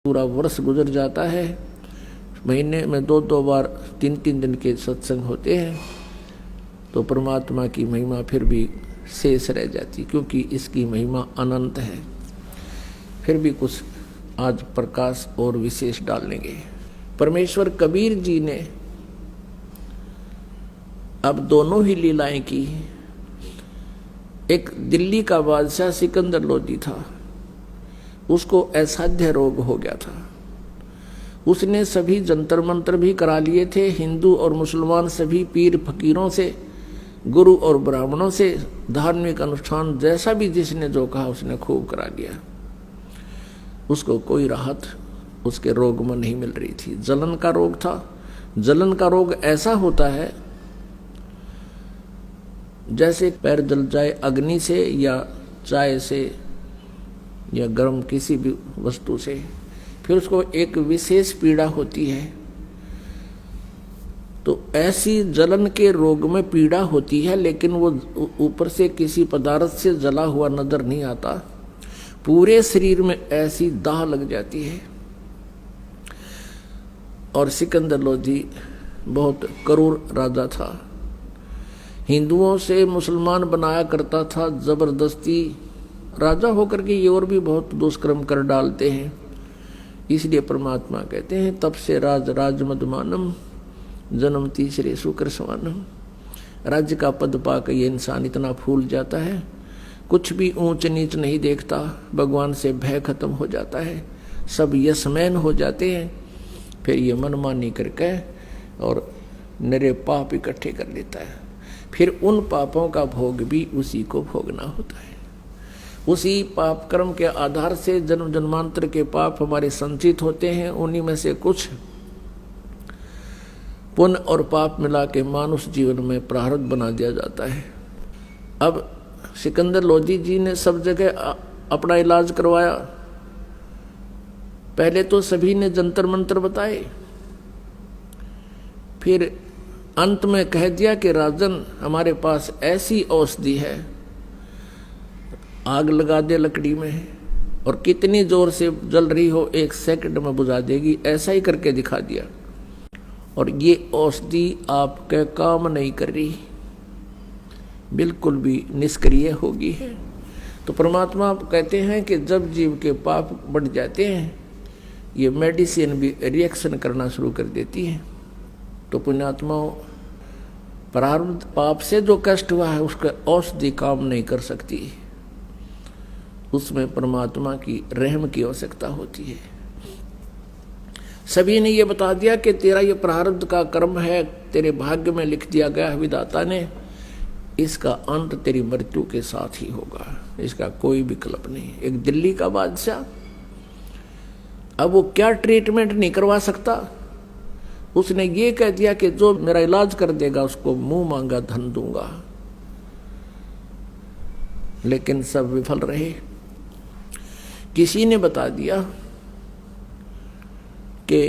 पूरा वर्ष गुजर जाता है, महीने में 2-2 बार 3-3 दिन के सत्संग होते हैं, तो परमात्मा की महिमा फिर भी शेष रह जाती, क्योंकि इसकी महिमा अनंत है। फिर भी कुछ आज प्रकाश और विशेष डालेंगे। परमेश्वर कबीर जी ने अब दोनों ही लीलाएं की। एक दिल्ली का बादशाह सिकंदर लोदी था, उसको असाध्य रोग हो गया था। उसने सभी जंतर मंत्र भी करा लिए थे, हिंदू और मुसलमान सभी पीर फकीरों से, गुरु और ब्राह्मणों से, धार्मिक अनुष्ठान जैसा भी जिसने जो कहा उसने खूब करा लिया। उसको कोई राहत उसके रोग में नहीं मिल रही थी। जलन का रोग था। जलन का रोग ऐसा होता है जैसे पैर जल जाए अग्नि से या चाय से या गर्म किसी भी वस्तु से, फिर उसको एक विशेष पीड़ा होती है। तो ऐसी जलन के रोग में पीड़ा होती है, लेकिन वो ऊपर से किसी पदार्थ से जला हुआ नजर नहीं आता, पूरे शरीर में ऐसी दाह लग जाती है। और सिकंदर लोधी बहुत क्रूर राजा था, हिंदुओं से मुसलमान बनाया करता था जबरदस्ती। राजा होकर के ये और भी बहुत दुष्कर्म कर डालते हैं। इसलिए परमात्मा कहते हैं तब से राज राज मदमानम जन्म तीसरे शुक्र सवानम। राज्य का पद पाकर ये इंसान इतना फूल जाता है, कुछ भी ऊंच नीच नहीं देखता, भगवान से भय खत्म हो जाता है, सब यशमैन हो जाते हैं। फिर ये मनमानी करके और निरे पाप इकट्ठे कर लेता है। फिर उन पापों का भोग भी उसी को भोगना होता है। उसी पाप कर्म के आधार से जन्म जन्मांतर के पाप हमारे संचित होते हैं। उन्हीं में से कुछ पुण्य और पाप मिला के मानुष जीवन में प्रारब्ध बना दिया जाता है। अब सिकंदर लोधी जी ने सब जगह अपना इलाज करवाया। पहले तो सभी ने जंतर मंत्र बताए, फिर अंत में कह दिया कि राजन हमारे पास ऐसी औषधि है, आग लगा दे लकड़ी में और कितनी जोर से जल रही हो 1 सेकंड में बुझा देगी। ऐसा ही करके दिखा दिया। और ये औषधि आपके काम नहीं कर रही, बिल्कुल भी निष्क्रिय होगी है। तो परमात्मा कहते हैं कि जब जीव के पाप बढ़ जाते हैं, ये मेडिसिन भी रिएक्शन करना शुरू कर देती है। तो पुण्यात्माओं, प्रारब्ध पाप से जो कष्ट हुआ है उसका औषधि काम नहीं कर सकती, उसमें परमात्मा की रहम की आवश्यकता होती है। सभी ने ये बता दिया कि तेरा ये प्रारब्ध का कर्म है, तेरे भाग्य में लिख दिया गया है विधाता ने, इसका अंत तेरी मृत्यु के साथ ही होगा, इसका कोई विकल्प नहीं। एक दिल्ली का बादशाह, अब वो क्या ट्रीटमेंट नहीं करवा सकता, उसने ये कह दिया कि जो मेरा इलाज कर देगा उसको मुंह मांगा धन दूंगा। लेकिन सब विफल रहे। किसी ने बता दिया कि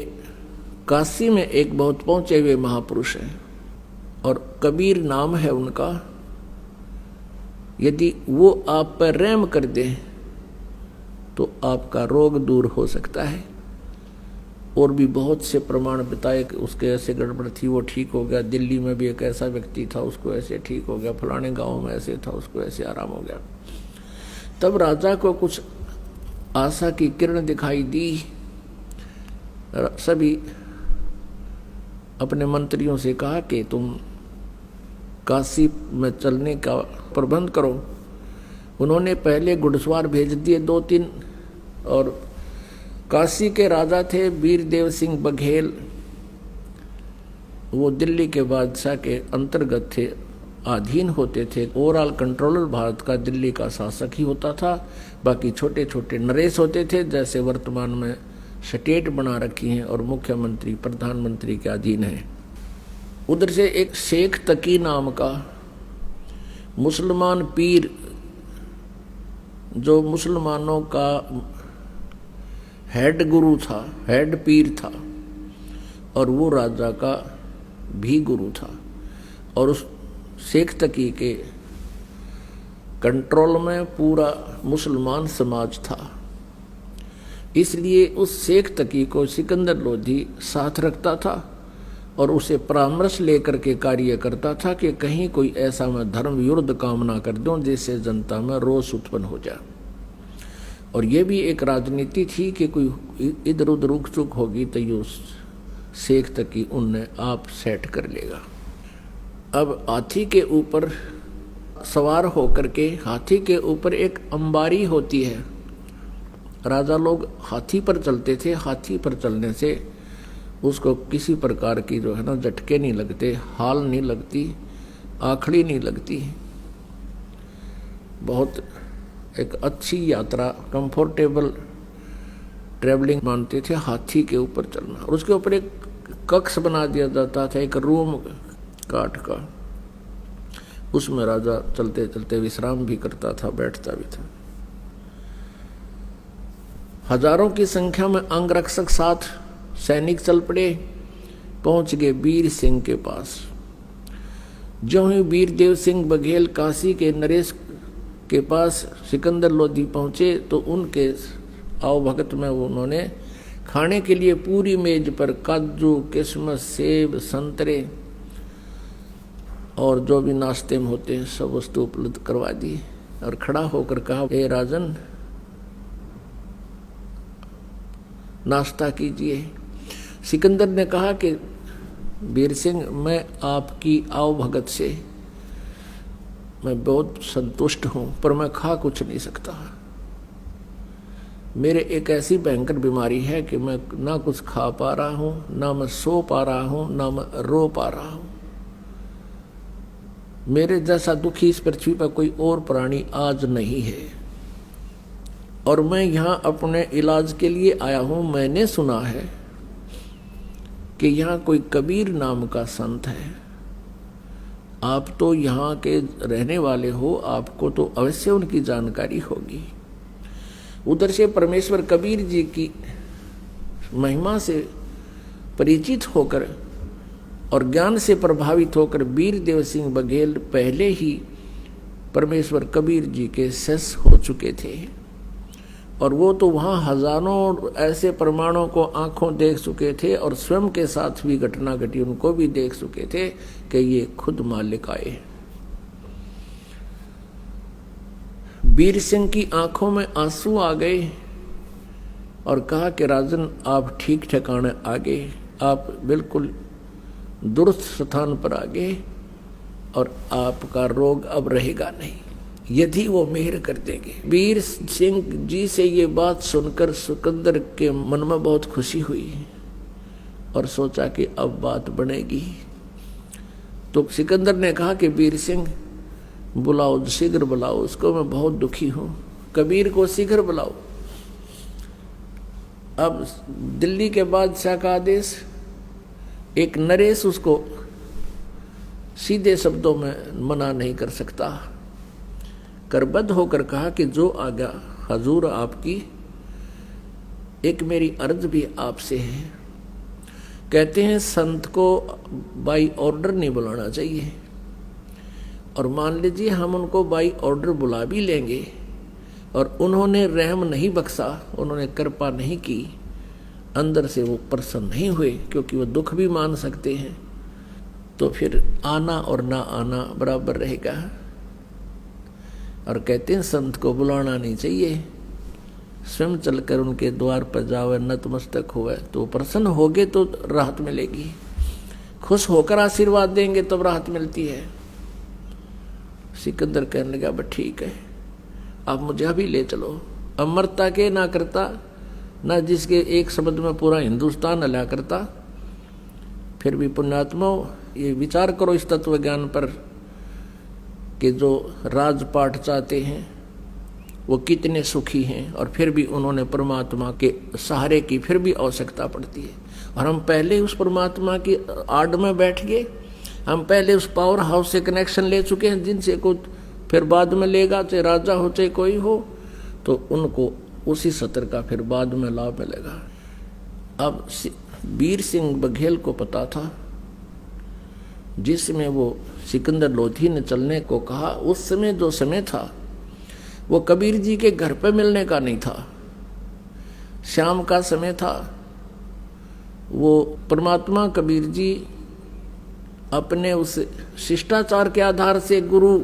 काशी में एक बहुत पहुंचे हुए महापुरुष हैं और कबीर नाम है उनका, यदि वो आप पर रहम कर दे तो आपका रोग दूर हो सकता है। और भी बहुत से प्रमाण बताए कि उसके ऐसे गड़बड़ थी, वो ठीक हो गया। दिल्ली में भी एक ऐसा व्यक्ति था, उसको ऐसे ठीक हो गया। फलाने गांव में ऐसे था, उसको ऐसे आराम हो गया। तब राजा को कुछ आशा की किरण दिखाई दी। सभी अपने मंत्रियों से कहा कि तुम काशी में चलने का प्रबंध करो। उन्होंने पहले घुड़सवार भेज दिए 2-3, और काशी के राजा थे वीरदेव सिंह बघेल, वो दिल्ली के बादशाह के अंतर्गत थे, अधीन होते थे। ओवरऑल कंट्रोलर भारत का दिल्ली का शासक ही होता था। बाकी छोटे छोटे नरेश होते थे, जैसे वर्तमान में स्टेट बना रखी हैं और मुख्यमंत्री प्रधानमंत्री के अधीन है। उधर से एक शेख तकी नाम का मुसलमान पीर, जो मुसलमानों का हेड गुरु था, हेड पीर था, और वो राजा का भी गुरु था। और उस शेख तकी के कंट्रोल में पूरा मुसलमान समाज था। इसलिए उस शेख तकी को सिकंदर लोधी साथ रखता था और उसे परामर्श लेकर के कार्य करता था कि कहीं कोई ऐसा मैं धर्म विरुद्ध काम ना कर दूं जिससे जनता में रोष उत्पन्न हो जाए। और ये भी एक राजनीति थी कि कोई इधर उधर रुक चुक होगी तो ये शेख तकी उनने आप सेट कर लेगा। अब हाथी के ऊपर सवार होकर के, हाथी के ऊपर एक अंबारी होती है, राजा लोग हाथी पर चलते थे। हाथी पर चलने से उसको किसी प्रकार की जो है ना झटके नहीं लगते, हाल नहीं लगती, आखड़ी नहीं लगती। बहुत एक अच्छी यात्रा, कंफर्टेबल ट्रेवलिंग मानते थे हाथी के ऊपर चलना। और उसके ऊपर एक कक्ष बना दिया जाता था, एक रूम काठ का, उसमें राजा चलते चलते विश्राम भी करता था, बैठता भी था। हजारों की संख्या में अंगरक्षक साथ सैनिक चल पड़े, पहुंच गए वीर सिंह के पास। जो ही वीरदेव सिंह बघेल काशी के नरेश के पास सिकंदर लोधी पहुंचे तो उनके आओ भगत में उन्होंने खाने के लिए पूरी मेज पर काजू, किशमिश, सेब, संतरे और जो भी नाश्ते में होते हैं सब वस्तु उपलब्ध करवा दी। और खड़ा होकर कहा, ए राजन नाश्ता कीजिए। सिकंदर ने कहा कि वीर सिंह, मैं आपकी आओ भगत से मैं बहुत संतुष्ट हूं, पर मैं खा कुछ नहीं सकता। मेरे एक ऐसी भयंकर बीमारी है कि मैं ना कुछ खा पा रहा हूं, ना मैं सो पा रहा हूं, ना मैं रो पा रहा हूं। मेरे जैसा दुखी इस पृथ्वी पर कोई और प्राणी आज नहीं है। और मैं यहां अपने इलाज के लिए आया हूं। मैंने सुना है कि यहाँ कोई कबीर नाम का संत है। आप तो यहाँ के रहने वाले हो, आपको तो अवश्य उनकी जानकारी होगी। उधर से परमेश्वर कबीर जी की महिमा से परिचित होकर और ज्ञान से प्रभावित होकर वीरदेव सिंह बघेल पहले ही परमेश्वर कबीर जी के शिष्य हो चुके थे। और वो तो वहाँ हजारों ऐसे प्रमाणों को आंखों देख चुके थे और स्वयं के साथ भी घटना घटी उनको भी देख चुके थे कि ये खुद मालिक आए। वीर सिंह की आंखों में आंसू आ गए और कहा कि राजन, आप ठीक ठिकाने आ गए, आप बिल्कुल दुरुस्त स्थान पर आ गए और आपका रोग अब रहेगा नहीं, यदि वो मेहर कर देंगे। वीर सिंह जी से ये बात सुनकर सिकंदर के मन में बहुत खुशी हुई और सोचा कि अब बात बनेगी। तो सिकंदर ने कहा कि वीर सिंह बुलाओ, शीघ्र बुलाओ, उसको मैं बहुत दुखी हूं, कबीर को शीघ्र बुलाओ। अब दिल्ली के बादशाह का आदेश, एक नरेश उसको सीधे शब्दों में मना नहीं कर सकता। करबद्ध होकर कहा कि जो आज्ञा हजूर आपकी, एक मेरी अर्ज भी आपसे है। कहते हैं संत को बाई ऑर्डर नहीं बुलाना चाहिए, और मान लीजिए हम उनको बाई ऑर्डर बुला भी लेंगे और उन्होंने रहम नहीं बख्शा, उन्होंने कृपा नहीं की, अंदर से वो प्रसन्न नहीं हुए, क्योंकि वो दुख भी मान सकते हैं, तो फिर आना और ना आना बराबर रहेगा। और कहते हैं संत को बुलाना नहीं चाहिए, स्वयं चलकर उनके द्वार पर जावे, नतमस्तक हुए, तो प्रसन्न होगे तो राहत मिलेगी, खुश होकर आशीर्वाद देंगे तब राहत मिलती है। सिकंदर कहने लगा, बस ठीक है, आप मुझे अभी ले चलो। अमरता के ना करता, ना जिसके एक शब्द में पूरा हिंदुस्तान हला करता। फिर भी पुण्यात्मा, ये विचार करो इस तत्व ज्ञान पर कि जो राजपाट चाहते हैं वो कितने सुखी हैं, और फिर भी उन्होंने परमात्मा के सहारे की फिर भी आवश्यकता पड़ती है। और हम पहले उस परमात्मा की आड़ में बैठ गए, हम पहले उस पावर हाउस से कनेक्शन ले चुके हैं, जिनसे कुछ फिर बाद में लेगा, चाहे राजा हो चाहे कोई हो, तो उनको उसी सत्र का फिर बाद में लाभ मिलेगा। अब वीर सिंह बघेल को पता था, जिसमें वो सिकंदर लोधी ने चलने को कहा, उस समय जो समय था वो कबीर जी के घर पे मिलने का नहीं था। शाम का समय था। वो परमात्मा कबीर जी अपने उस शिष्टाचार के आधार से गुरु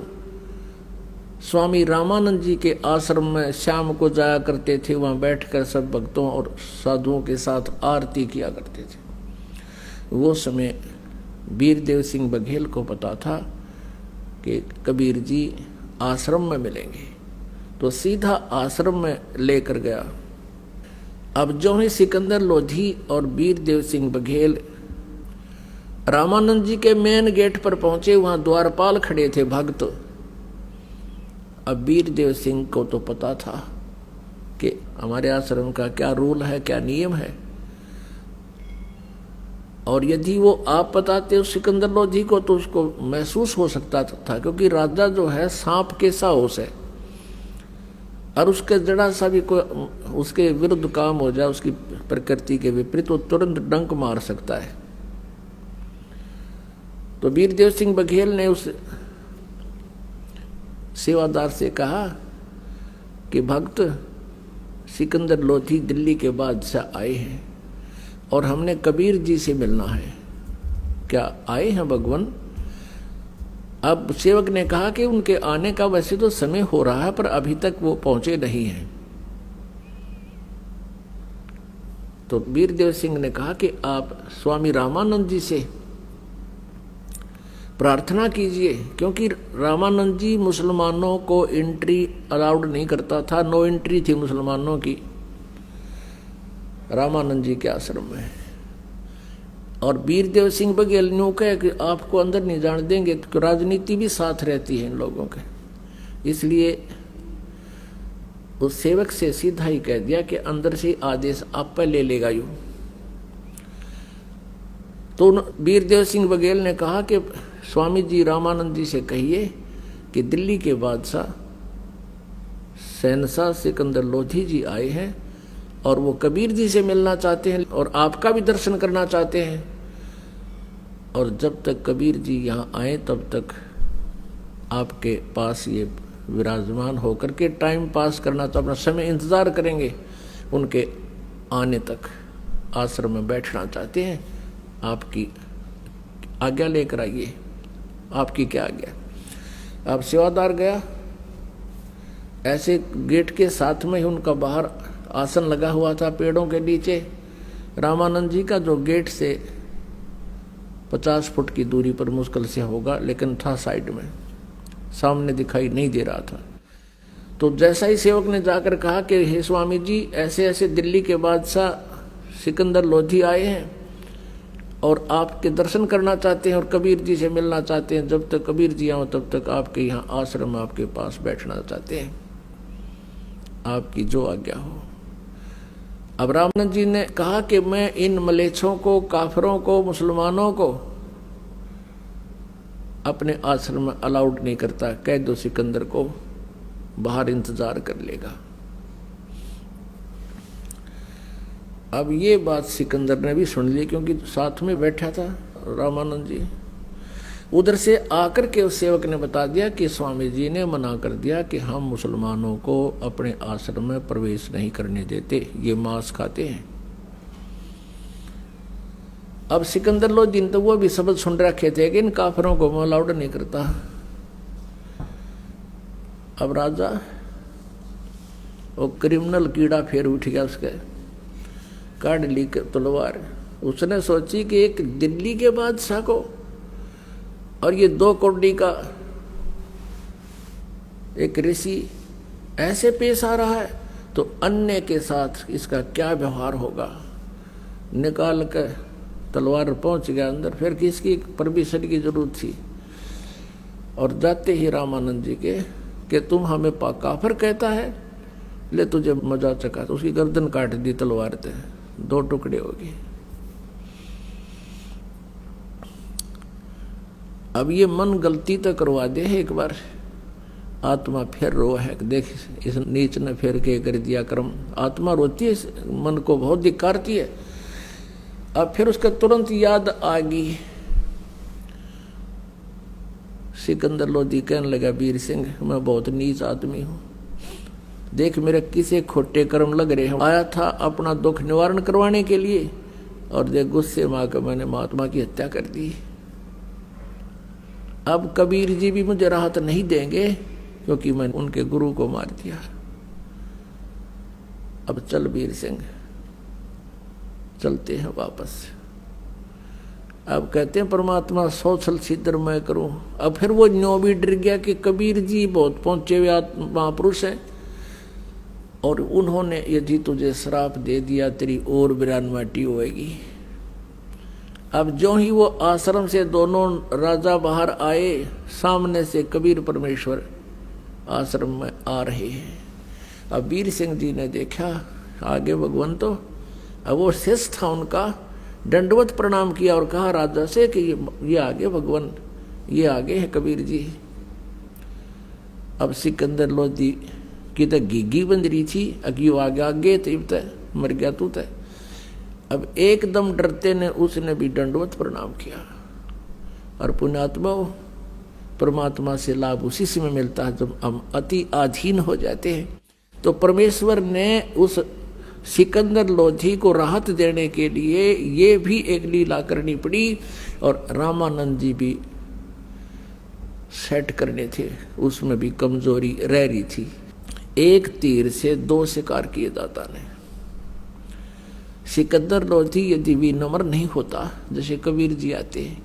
स्वामी रामानंद जी के आश्रम में शाम को जाया करते थे। वहाँ बैठकर सब भक्तों और साधुओं के साथ आरती किया करते थे। वो समय वीरदेव सिंह बघेल को पता था कि कबीर जी आश्रम में मिलेंगे, तो सीधा आश्रम में लेकर गया। अब जो ही सिकंदर लोधी और वीरदेव सिंह बघेल रामानंद जी के मेन गेट पर पहुंचे, वहां द्वारपाल खड़े थे भक्त। अब वीरदेव सिंह को तो पता था कि हमारे आश्रम का क्या रूल है, क्या नियम है, और यदि वो आप बताते उस सिकंदर लोधी को तो उसको महसूस हो सकता था, क्योंकि राजा जो है सांप के सा होश है, और उसके जरा सा भी कोई उसके विरुद्ध काम हो जाए, उसकी प्रकृति के विपरीत, वो तुरंत डंक मार सकता है। तो वीरदेव सिंह बघेल ने उस सेवादार से कहा कि भक्त सिकंदर लोधी दिल्ली के बादशाह आए हैं और हमने कबीर जी से मिलना है, क्या आए हैं भगवान? अब सेवक ने कहा कि उनके आने का वैसे तो समय हो रहा है, पर अभी तक वो पहुंचे नहीं हैं। तो वीरदेव सिंह ने कहा कि आप स्वामी रामानंद जी से प्रार्थना कीजिए, क्योंकि रामानंद जी मुसलमानों को एंट्री अलाउड नहीं करता था, नो एंट्री थी मुसलमानों की रामानंद जी के आश्रम में। और वीरदेव सिंह बघेल ने कहा कि आपको अंदर नहीं जाने देंगे, तो राजनीति भी साथ रहती है इन लोगों के, इसलिए उस सेवक से सीधा ही कह दिया कि अंदर से आदेश आप पर ले लेगा यूं। तो वीरदेव सिंह बघेल ने कहा कि स्वामी जी रामानंद जी से कहिए कि दिल्ली के बादशाह शहंशाह सिकंदर लोधी जी आए हैं और वो कबीर जी से मिलना चाहते हैं और आपका भी दर्शन करना चाहते हैं, और जब तक कबीर जी यहाँ आए तब तक आपके पास ये विराजमान होकर के टाइम पास करना, तो अपना समय इंतजार करेंगे, उनके आने तक आश्रम में बैठना चाहते हैं, आपकी आज्ञा लेकर आइए, आपकी क्या आज्ञा। अब सेवादार गया, ऐसे गेट के साथ में ही उनका बाहर आसन लगा हुआ था पेड़ों के नीचे। रामानंद जी का जो गेट से 50 फुट की दूरी पर मुश्किल से होगा, लेकिन था साइड में, सामने दिखाई नहीं दे रहा था। तो जैसा ही सेवक ने जाकर कहा कि हे स्वामी जी, ऐसे ऐसे दिल्ली के बादशाह सिकंदर लोधी आए हैं और आपके दर्शन करना चाहते हैं और कबीर जी से मिलना चाहते हैं, जब तक कबीर जी आओ तब तक आपके यहाँ आश्रम आपके पास बैठना चाहते हैं, आपकी जो आज्ञा हो। अब रामानंद जी ने कहा कि मैं इन मलेच्छों को, काफिरों को, मुसलमानों को अपने आश्रम में अलाउड नहीं करता, कह दो सिकंदर को बाहर इंतजार कर लेगा। अब ये बात सिकंदर ने भी सुन ली, क्योंकि साथ में बैठा था रामानंद जी। उधर से आकर के उस सेवक ने बता दिया कि स्वामी जी ने मना कर दिया कि हम मुसलमानों को अपने आश्रम में प्रवेश नहीं करने देते, ये मांस खाते हैं। अब सिकंदर लोधी तो वो भी शब्द सुन रखे थे कि इन काफिरों को मैं अलाउड नहीं करता। अब राजा वो क्रिमिनल कीड़ा फिर उठ गया, उसके काट ली तलवार। उसने सोची कि एक दिल्ली के बादशाह को और ये 2 कौड़ी का एक ऋषि ऐसे पेश आ रहा है, तो अन्य के साथ इसका क्या व्यवहार होगा। निकाल कर तलवार पहुंच गया अंदर, फिर किसकी परमिशन की जरूरत थी। और जाते ही रामानंद जी के कि तुम हमें काफिर कहता है, ले तुझे मजा चखा, तो उसकी गर्दन काट दी तलवार से, 2 टुकड़े हो गए। अब ये मन गलती तो करवा दे है, एक बार आत्मा फिर रो है, देख इस नीच ने फिर के कर दिया कर्म। आत्मा रोती है, मन को बहुत धिक्कारती है। अब फिर उसका तुरंत याद आ गई। सिकंदर लोधी कहने लगा, वीर सिंह मैं बहुत नीच आदमी हूँ, देख मेरे किसे खोटे कर्म लग रहे हैं। आया था अपना दुख निवारण करवाने के लिए और देख गुस्से में आकर मैंने महात्मा की हत्या कर दी। अब कबीर जी भी मुझे राहत नहीं देंगे क्योंकि मैंने उनके गुरु को मार दिया। अब चल वीर सिंह, चलते हैं वापस। अब कहते हैं परमात्मा सौछल छिद्र मैं करूं। अब फिर वो न्यो भी डर गया कि कबीर जी बहुत पहुंचे हुए महापुरुष हैं और उन्होंने यदि तुझे श्राप दे दिया तेरी और बिरान माटी होएगी। अब जो ही वो आश्रम से दोनों राजा बाहर आए, सामने से कबीर परमेश्वर आश्रम में आ रहे हैं। अब वीर सिंह जी ने देखा आगे भगवान, तो अब वो शेष था उनका, दंडवत प्रणाम किया और कहा राजा से कि ये आगे भगवान, ये आगे है कबीर जी। अब सिकंदर लोधी की तो गीगी बन रही थी, अगियो आगे आगे तय मर गया तू तय। अब एकदम डरते ने उसने भी दंडवत प्रणाम किया। और पुण्यात्मा परमात्मा से लाभ उसी समय मिलता है जब हम अति अधीन हो जाते हैं। तो परमेश्वर ने उस सिकंदर लोधी को राहत देने के लिए ये भी एक लीला करनी पड़ी और रामानंद जी भी सेट करने थे, उसमें भी कमजोरी रह रही थी। एक तीर से दो शिकार किए दाता ने। सिकंदर लोधी यदि भी नम्र नहीं होता जैसे कबीर जी आते हैं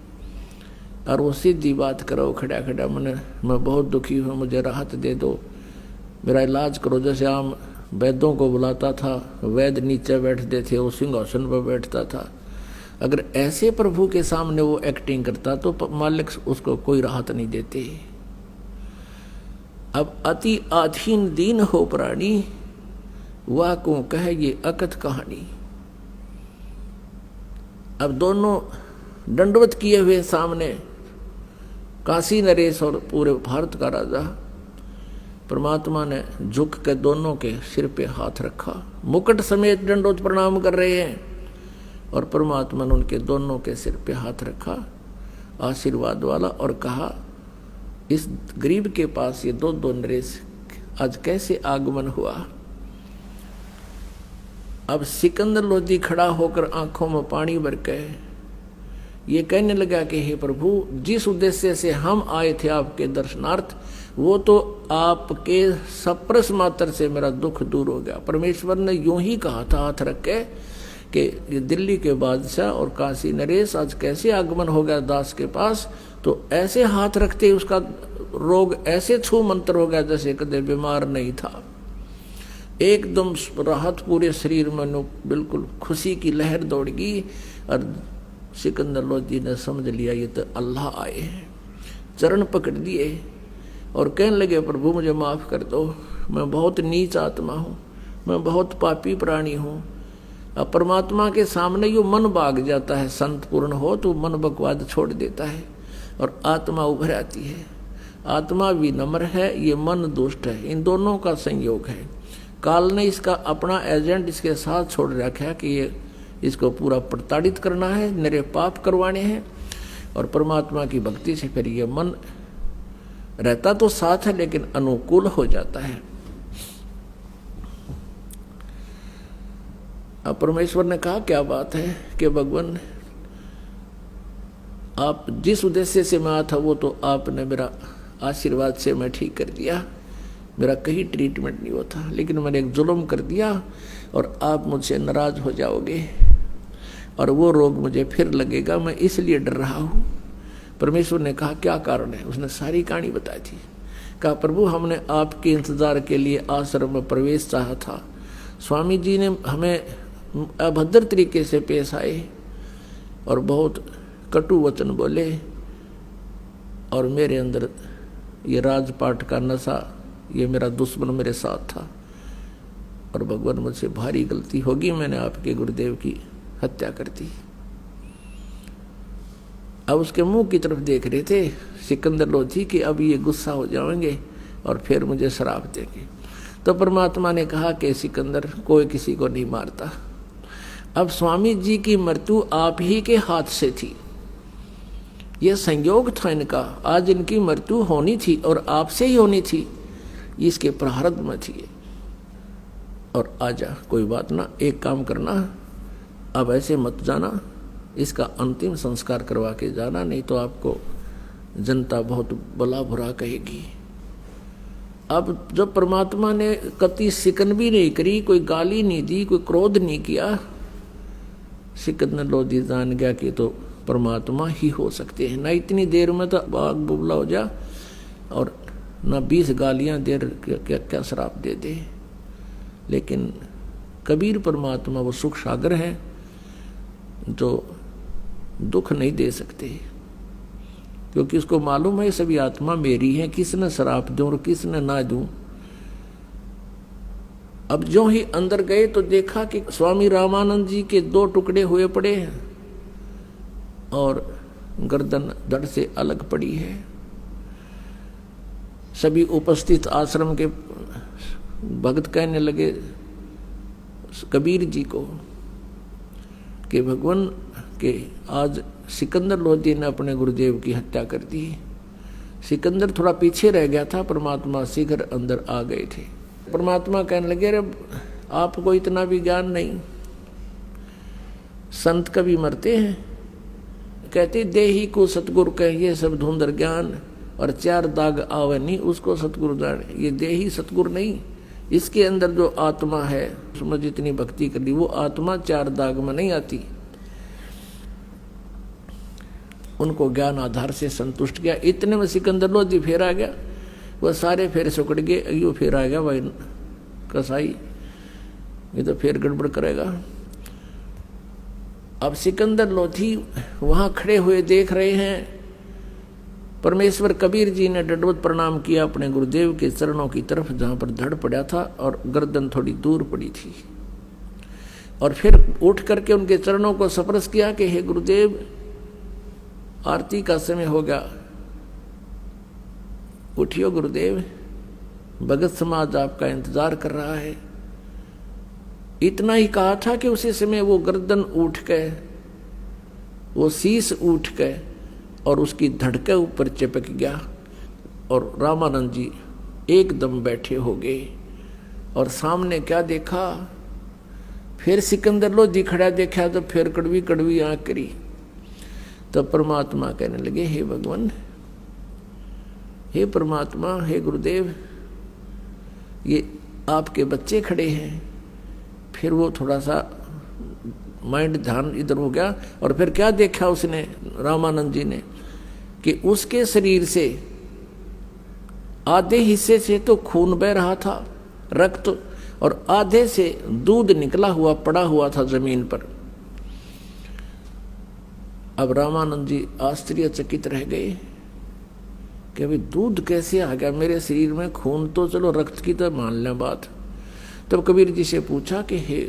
और वो सीधी बात करो खड़ा खड़ा, मैं बहुत दुखी हूँ, मुझे राहत दे दो, मेरा इलाज करो। जैसे आम वैद्यों को बुलाता था, वैद्य नीचे बैठते थे, वो सिंहासन पर बैठता था। अगर ऐसे प्रभु के सामने वो एक्टिंग करता तो मालिक उसको कोई राहत नहीं देते। अब अति अधीन दीन हो प्राणी, वह को कहे ये अकथ कहानी। अब दोनों दंडवत किए हुए सामने काशी नरेश और पूरे भारत का राजा, परमात्मा ने झुक के दोनों के सिर पे हाथ रखा, मुकुट समेत दंडोत प्रणाम कर रहे हैं और परमात्मा ने उनके दोनों के सिर पे हाथ रखा आशीर्वाद वाला और कहा इस गरीब के पास ये दो नरेश आज कैसे आगमन हुआ। अब सिकंदर लोधी खड़ा होकर आंखों में पानी भर के ये कहने लगा कि हे प्रभु, जिस उद्देश्य से हम आए थे आपके दर्शनार्थ, वो तो आपके सप्रस मात्र से मेरा दुख दूर हो गया। परमेश्वर ने यूं ही कहा था हाथ रख के कि ये दिल्ली के बादशाह और काशी नरेश आज कैसे आगमन हो गया दास के पास। तो ऐसे हाथ रखते उसका रोग ऐसे छू मंत्र हो गया जैसे कदे बीमार नहीं था। एकदम राहत पूरे शरीर में, बिल्कुल खुशी की लहर दौड़ गई और सिकंदर लोधी ने समझ लिया ये तो अल्लाह आए हैं। चरण पकड़ दिए और कहने लगे प्रभु मुझे माफ कर दो, मैं बहुत नीच आत्मा हूँ, मैं बहुत पापी प्राणी हूँ। अब परमात्मा के सामने यो मन भाग जाता है, संत पूर्ण हो तो मन बकवाद छोड़ देता है और आत्मा उभर आती है। आत्मा भी नम्र है, ये मन दुष्ट है, इन दोनों का संयोग है। काल ने इसका अपना एजेंट इसके साथ छोड़ रखा है कि ये इसको पूरा प्रताड़ित करना है, मेरे पाप करवाने हैं। और परमात्मा की भक्ति से फिर ये मन रहता तो साथ है लेकिन अनुकूल हो जाता है। अब परमेश्वर ने कहा क्या बात है कि भगवान आप जिस उद्देश्य से मैं आया था वो तो आपने मेरा आशीर्वाद से मैं ठीक कर दिया, मेरा कहीं ट्रीटमेंट नहीं होता, लेकिन मैंने एक जुल्म कर दिया और आप मुझसे नाराज हो जाओगे और वो रोग मुझे फिर लगेगा, मैं इसलिए डर रहा हूँ। परमेश्वर ने कहा क्या कारण है, उसने सारी कहानी बताई थी। कहा प्रभु हमने आपके इंतजार के लिए आश्रम में प्रवेश चाहा था, स्वामी जी ने हमें अभद्र तरीके से पेश आए और बहुत कटु वचन बोले और मेरे अंदर ये राजपाट का नशा, ये मेरा दुश्मन मेरे साथ था और भगवान मुझसे भारी गलती होगी, मैंने आपके गुरुदेव की हत्या कर दी। अब उसके मुंह की तरफ देख रहे थे सिकंदर लोधी कि अब ये गुस्सा हो जाएंगे और फिर मुझे श्राप देंगे। तो परमात्मा ने कहा कि सिकंदर कोई किसी को नहीं मारता। अब स्वामी जी की मृत्यु आप ही के हाथ से थी, यह संयोग था इनका, आज इनकी मृत्यु होनी थी और आपसे ही होनी थी, इसके प्रारब्ध में थी। और आजा, कोई बात ना, एक काम करना, अब ऐसे मत जाना, इसका अंतिम संस्कार करवा के जाना, नहीं तो आपको जनता बहुत भला बुरा कहेगी। अब जब परमात्मा ने कति सिकन भी नहीं करी, कोई गाली नहीं दी, कोई क्रोध नहीं किया, सिकंदर लोधी जान गया कि तो परमात्मा ही हो सकते हैं। ना इतनी देर में तो बाग बुबला हो जा और ना 20 गालियां दे क्या श्राप दे दे। लेकिन कबीर परमात्मा वो सुख सागर है जो दुख नहीं दे सकते, क्योंकि उसको मालूम है सभी आत्मा मेरी है, किसने श्राप दूं और किसने ना दूं। अब जो ही अंदर गए तो देखा कि स्वामी रामानंद जी के 2 टुकड़े हुए पड़े हैं और गर्दन धड़ से अलग पड़ी है। सभी उपस्थित आश्रम के भक्त कहने लगे कबीर जी को कि भगवान के आज सिकंदर लोधी ने अपने गुरुदेव की हत्या कर दी। सिकंदर थोड़ा पीछे रह गया था, परमात्मा शीघ्र अंदर आ गए थे। परमात्मा कहने लगे अरे आपको इतना भी ज्ञान नहीं, संत कभी मरते हैं। कहते देही को सतगुरु कहिए सब धुंधर ज्ञान, और 4 दाग आवे नहीं उसको सतगुरु जाने। ये देही सतगुरु नहीं, इसके अंदर जो आत्मा है उसमें जितनी भक्ति कर ली वो आत्मा 4 दाग में नहीं आती। उनको ज्ञान आधार से संतुष्ट किया। इतने में सिकंदर लोधी फिर आ गया, वह सारे फेर सुकड़ गए। यो फिर आ गया भाई कसाई, ये तो फिर गड़बड़ करेगा। अब सिकंदर लोधी वहां खड़े हुए देख रहे हैं। परमेश्वर कबीर जी ने दंडवत प्रणाम किया अपने गुरुदेव के चरणों की तरफ, जहां पर धड़ पड़ा था और गर्दन थोड़ी दूर पड़ी थी, और फिर उठ करके उनके चरणों को स्पर्श किया कि हे गुरुदेव आरती का समय हो गया, उठियो गुरुदेव, भगत समाज आपका इंतजार कर रहा है। इतना ही कहा था कि उसी समय वो गर्दन उठ गए, वो शीश उठ गए और उसकी धड़ के ऊपर चिपक गया, और रामानंद जी एकदम बैठे हो गए। और सामने क्या देखा, फिर सिकंदर लोधी खड़ा देखा तो फिर कड़वी कड़वी आंख करी। तब परमात्मा कहने लगे हे भगवान, हे परमात्मा, हे गुरुदेव, ये आपके बच्चे खड़े हैं। फिर वो थोड़ा सा माइंड ध्यान इधर हो गया, और फिर क्या देखा उसने रामानंद जी ने कि उसके शरीर से आधे हिस्से से तो खून बह रहा था, रक्त, और आधे से दूध निकला हुआ पड़ा हुआ था जमीन पर। अब रामानंद जी आश्चर्यचकित रह गए कि अभी दूध कैसे आ गया मेरे शरीर में, खून तो चलो रक्त की तो मान लें बात। तब कबीर जी से पूछा कि हे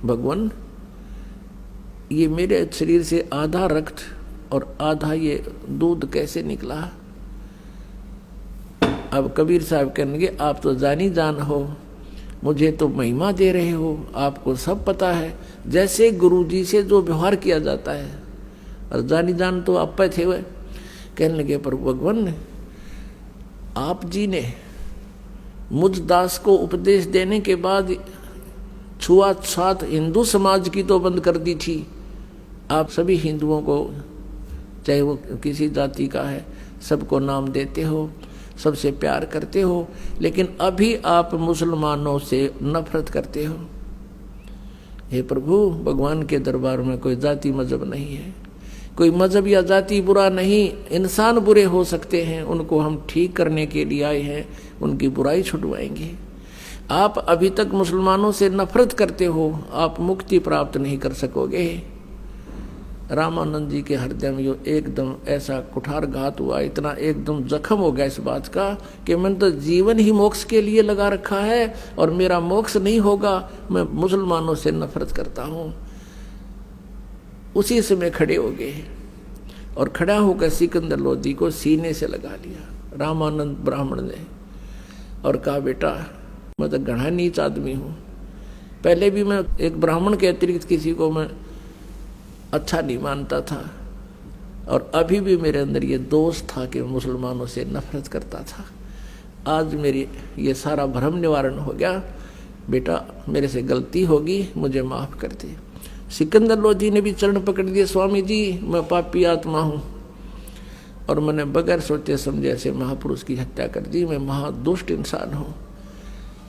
भगवान, ये मेरे शरीर से आधा रक्त और आधा ये दूध कैसे निकला? अब कबीर साहब कहने लगे आप तो जानी जान हो, मुझे तो महिमा दे रहे हो, आपको सब पता है, जैसे गुरु जी से जो व्यवहार किया जाता है, और जानी जान तो आप पे थे। वह कहने लगे पर भगवान, आप जी ने मुझ दास को उपदेश देने के बाद छुआछूत हिंदू समाज की तो बंद कर दी थी। आप सभी हिंदुओं को, चाहे वो किसी जाति का है, सबको नाम देते हो, सबसे प्यार करते हो, लेकिन अभी आप मुसलमानों से नफरत करते हो। हे प्रभु, भगवान के दरबार में कोई जाति मजहब नहीं है, कोई मजहब या जाति बुरा नहीं, इंसान बुरे हो सकते हैं, उनको हम ठीक करने के लिए आए हैं, उनकी बुराई छुटवाएंगे। आप अभी तक मुसलमानों से नफरत करते हो, आप मुक्ति प्राप्त नहीं कर सकोगे। रामानंद जी के हृदय में जो एकदम ऐसा कुठार घात हुआ, इतना एकदम जख्म हो गया इस बात का कि मैंने तो जीवन ही मोक्ष के लिए लगा रखा है और मेरा मोक्ष नहीं होगा, मैं मुसलमानों से नफरत करता हूँ। उसी समय खड़े हो गए और खड़ा होकर सिकंदर लोधी को सीने से लगा लिया रामानंद ब्राह्मण ने, और कहा बेटा मैं तो घना नीच आदमी हूँ, पहले भी मैं एक ब्राह्मण के अतिरिक्त किसी को मैं अच्छा नहीं मानता था, और अभी भी मेरे अंदर ये दोष था कि मुसलमानों से नफरत करता था। आज मेरी ये सारा भ्रम निवारण हो गया, बेटा मेरे से गलती होगी, मुझे माफ़ कर दे। सिकंदर लोधी ने भी चरण पकड़ दिए, स्वामी जी मैं पापी आत्मा हूँ और मैंने बगैर सोचे समझे ऐसे महापुरुष की हत्या कर दी, मैं महादुष्ट इंसान हूँ।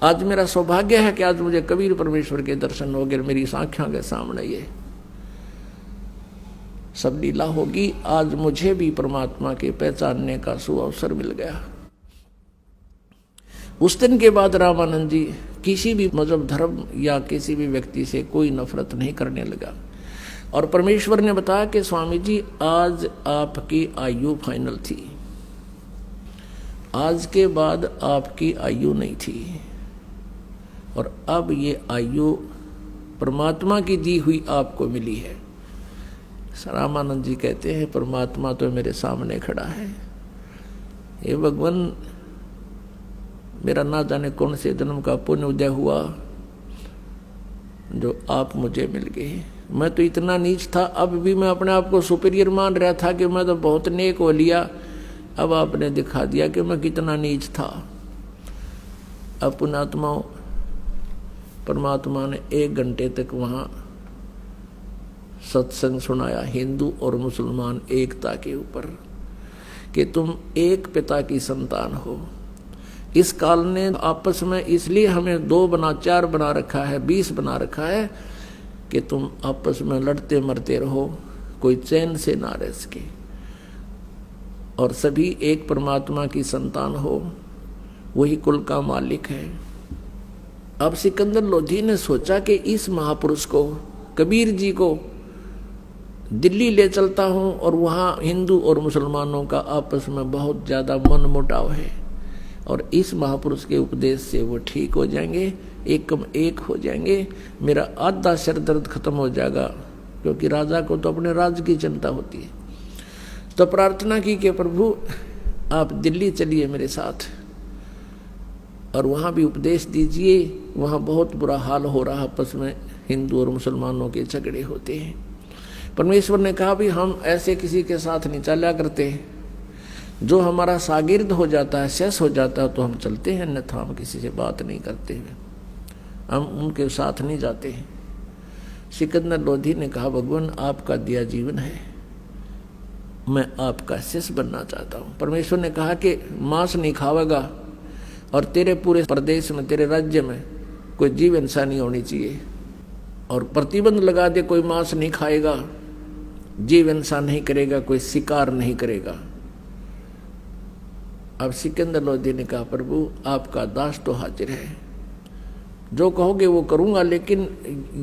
आज मेरा सौभाग्य है कि आज मुझे कबीर परमेश्वर के दर्शन हो गए, मेरी आँखों के सामने ये सब लीला होगी। आज मुझे भी परमात्मा के पहचानने का सुअवसर मिल गया। उस दिन के बाद रामानंद जी किसी भी मजहब धर्म या किसी भी व्यक्ति से कोई नफरत नहीं करने लगा। और परमेश्वर ने बताया कि स्वामी जी आज आपकी आयु फाइनल थी, आज के बाद आपकी आयु नहीं थी और अब ये आयु परमात्मा की दी हुई आपको मिली है। रामानंद जी कहते हैं परमात्मा तो मेरे सामने खड़ा है, ये भगवान मेरा ना जाने कौन से जन्म का पुण्य उदय हुआ जो आप मुझे मिल गए। मैं तो इतना नीच था, अब भी मैं अपने आप को सुपीरियर मान रहा था कि मैं तो बहुत नेक हो लिया। अब आपने दिखा दिया कि मैं कितना नीच था। अब पुण्यात्माओं परमात्मा ने 1 घंटे तक वहाँ सत्संग सुनाया हिंदू और मुसलमान एकता के ऊपर कि तुम एक पिता की संतान हो। इस काल ने आपस में इसलिए हमें 2 बना 4 बना रखा है, 20 बना रखा है कि तुम आपस में लड़ते मरते रहो, कोई चैन से ना रह सके और सभी एक परमात्मा की संतान हो, वही कुल का मालिक है। अब सिकंदर लोधी ने सोचा कि इस महापुरुष को कबीर जी को दिल्ली ले चलता हूँ और वहाँ हिंदू और मुसलमानों का आपस में बहुत ज़्यादा मनमुटाव है और इस महापुरुष के उपदेश से वो ठीक हो जाएंगे, एक कम एक हो जाएंगे, मेरा आधा सिर दर्द खत्म हो जाएगा, क्योंकि राजा को तो अपने राज्य की चिंता होती है। तो प्रार्थना की कि प्रभु आप दिल्ली चलिए मेरे साथ और वहाँ भी उपदेश दीजिए। वहाँ बहुत बुरा हाल हो रहा, आपस में हिंदू और मुसलमानों के झगड़े होते हैं। परमेश्वर ने कहा भी हम ऐसे किसी के साथ नहीं चला करते, जो हमारा शागिर्द हो जाता है, शेष हो जाता है तो हम चलते हैं, अन्यथा हम किसी से बात नहीं करते हुए हम उनके साथ नहीं जाते हैं। सिकंदर लोधी ने कहा भगवान आपका दिया जीवन है, मैं आपका शिष्य बनना चाहता हूँ। परमेश्वर ने कहा कि मांस नहीं खावेगा और तेरे पूरे प्रदेश में तेरे राज्य में कोई जीव हिंसा नहीं होनी चाहिए और प्रतिबंध लगा दे कोई मांस नहीं खाएगा, जीव हिंसा नहीं करेगा, कोई शिकार नहीं करेगा। अब सिकंदर लोधी ने कहा प्रभु आपका दास तो हाजिर है, जो कहोगे वो करूंगा, लेकिन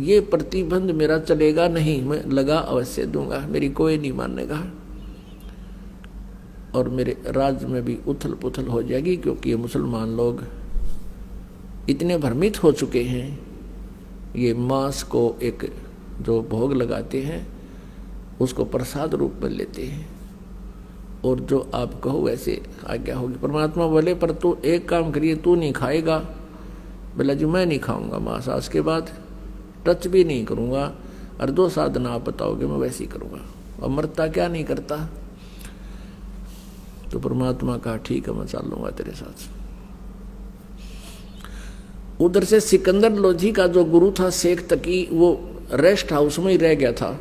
ये प्रतिबंध मेरा चलेगा नहीं, मैं लगा अवश्य दूंगा, मेरी कोई नहीं मानेगा और मेरे राज्य में भी उथल पुथल हो जाएगी, क्योंकि ये मुसलमान लोग इतने भ्रमित हो चुके हैं। ये मांस को एक जो भोग लगाते हैं उसको प्रसाद रूप में लेते हैं और जो आप कहो वैसे आज्ञा होगी। परमात्मा बोले पर तू एक काम करिए, तू नहीं खाएगा। बोला जी मैं नहीं खाऊंगा मांस, आज के बाद टच भी नहीं करूंगा और 2 साधना आप बताओगे मैं वैसे ही करूंगा। और मरता क्या नहीं करता। तो परमात्मा कहा ठीक है मैं चल लूंगा तेरे साथ। उधर से सिकंदर लोधी का जो गुरु था शेख तकी, वो रेस्ट हाउस में ही रह गया था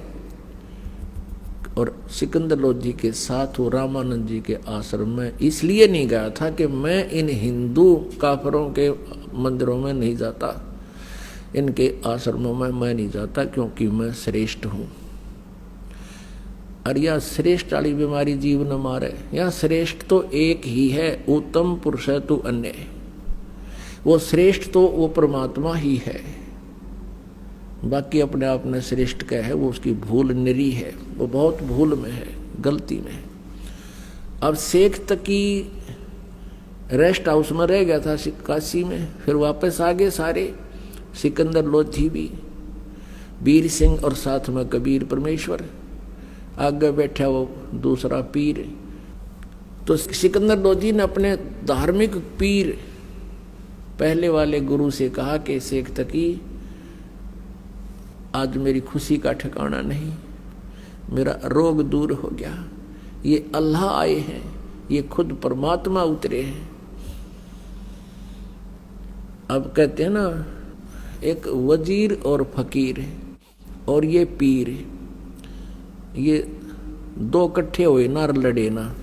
और सिकंदर लोधी के साथ वो रामानंद जी के आश्रम में इसलिए नहीं गया था कि मैं इन हिंदू काफरों के मंदिरों में नहीं जाता, इनके आश्रमों में मैं नहीं जाता, क्योंकि मैं श्रेष्ठ हूँ। और यह श्रेष्ठ वाली बीमारी जीव न मारे। यह श्रेष्ठ तो एक ही है, उत्तम पुरुष है तू अन्य। वो श्रेष्ठ तो वो परमात्मा ही है, बाकी अपने आप में श्रेष्ठ का है वो उसकी भूल निरी है, वो बहुत भूल में है, गलती में है। अब शेख तकी रेस्ट हाउस में रह गया था काशी में, फिर वापस आ गए सारे, सिकंदर लोधी भी, वीर सिंह और साथ में कबीर परमेश्वर, आगे बैठा वो दूसरा पीर। तो सिकंदर लोधी ने अपने धार्मिक पीर पहले वाले गुरु से कहा कि शेख तकी आज मेरी खुशी का ठिकाना नहीं, मेरा रोग दूर हो गया, ये अल्लाह आए हैं, ये खुद परमात्मा उतरे हैं। अब कहते हैं ना एक वजीर और फकीर और ये पीर, ये दो इकट्ठे हुए ना, लड़े ना।